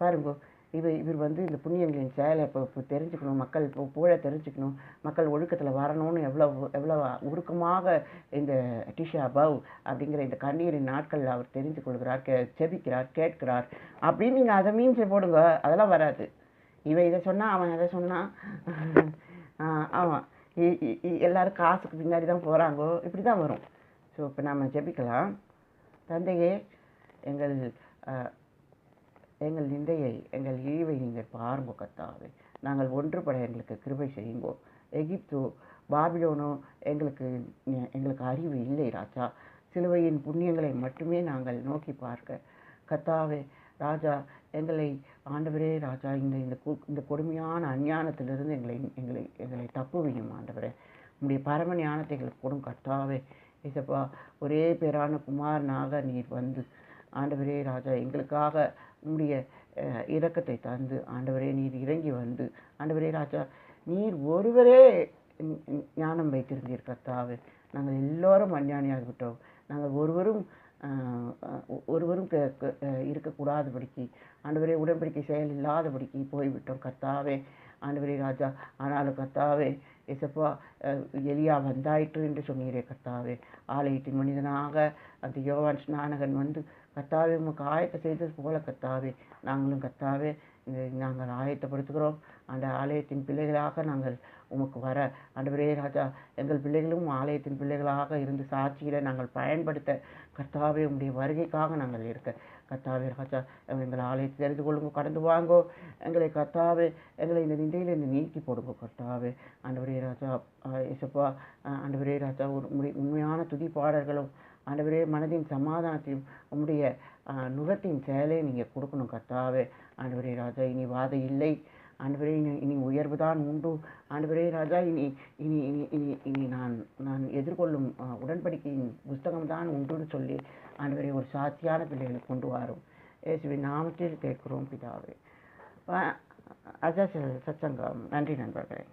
பாருங்கோ. இவர் வந்து இந்த புண்ணியங்களின் செயலை இப்போ தெரிஞ்சுக்கணும், மக்கள் புகழ தெரிஞ்சுக்கணும், மக்கள் ஒழுக்கத்தில் வரணும்னு எவ்வளோ உருக்கமாக இந்த டிஷா பவ் அப்படிங்கிற இந்த கண்ணீரின் நாட்களில் அவர் தெரிந்து கொள்கிறார், செபிக்கிறார், கேட்கிறார் அப்படின்னு நீங்கள் அதை மீன்ஸை போடுங்க. அதெல்லாம் வராது. இதை சொன்னால் அவன் அதை சொன்னான், ஆமாம் எல்லோரும் காசுக்கு பின்னாடி தான் போகிறாங்கோ, இப்படி தான் வரும். ஸோ இப்போ நம்ம ஜெபிக்கலாம். தந்தையே, எங்கள் நிந்தையை, எங்கள் இழிவை நீங்கள் பாருங்கோ கர்த்தாவே. நாங்கள் ஒன்றுபட எங்களுக்கு கிருபை செய்யுங்கோ. எகிப்தோ பாபிலோனோ எங்களுக்கு அறிவு இல்லை ராஜா. சிலுவையின் புண்ணியங்களை மட்டுமே நாங்கள் நோக்கி பார்க்க கர்த்தாவே. ராஜா எங்களை ஆண்டவரே ராஜா இந்த கொடுமையான அஞ்ஞானத்திலிருந்து எங்களை தப்புவியும் ஆண்டவரே. உங்களுடைய பரம ஞானத்தை எங்களுக்கு கொடும் கர்த்தாவே. இசப்பா, ஒரே பேரான குமாரனாக நீர் வந்து ஆண்டவரே ராஜா எங்களுக்காக உங்களுடைய இரக்கத்தை தந்து ஆண்டவரே நீர் இறங்கி வந்து ஆண்டவரே ராஜா நீர் ஒருவரே ஞானம் வைத்திருந்தீர் கர்த்தாவே. நாங்கள் எல்லோரும் அஞ்ஞானியாகிவிட்டோம். நாங்கள் ஒருவரும் இருக்கக்கூடாதபடிக்கு ஆண்டவரே உடன்படிக்கை செயல் இல்லாதபடிக்கு போய்விட்டோம் கர்த்தாவே. ஆண்டவரே ராஜா, ஆனாலும் கர்த்தாவே இசப்பா எலியா வந்தாயிற்று என்று சொன்னீரே கர்த்தாவே. ஆலயத்தின் மனிதனாக அந்த யோவான் ஸ்நானகன் வந்து கர்த்தாவே உமக்கு ஆயத்தை செய்தது போல கர்த்தாவே நாங்களும் கர்த்தாவே நாங்கள் ஆயத்தப்படுத்துகிறோம். அந்த ஆலயத்தின் பிள்ளைகளாக நாங்கள் உமக்கு வர ஆண்டவரே ராஜா, எங்கள் பிள்ளைகளும் ஆலயத்தின் பிள்ளைகளாக இருந்து சாட்சியில நாங்கள் பயன்படுத்த கர்த்தாவே உம்முடைய வருகைக்காக நாங்கள் இருக்க கர்த்தாவே ராஜா, எங்கள் ஆலயத்தை தெரிந்து கொள்ளுங்க, கடந்து வாங்கோ எங்களை கர்த்தாவே, எங்களை இந்த நிந்தையிலிருந்து நீக்கி போடுங்க கர்த்தாவே. ஆண்டவரே ராஜா இசப்பா, ஆண்டவரே ராஜா உண்மையான துதி பாடல்களும் ஆண்டவரே மனதின் சமாதானத்தையும் உம்முடைய நுகத்தின் செயலை நீங்கள் கொடுக்கணும் கர்த்தாவே. ஆண்டவரே ராஜா, இனி வாதை இல்லை ஆண்டவரே, இனி உயர்வு தான் உண்டு ஆண்டவரே ராஜா. இனி இனி இனி இனி இனி நான் எதிர்கொள்ளும் உடன்படிக்கையின் புஸ்தகம் தான் உண்டுன்னு சொல்லி ஆண்டவரே ஒரு சாட்சியான பிள்ளைகளை கொண்டு வரும். இயேசுவின் நாமத்தில் கேட்கிறோம் பிதாவே. அஜா சத்சங்கம். நன்றி நண்பர்களே.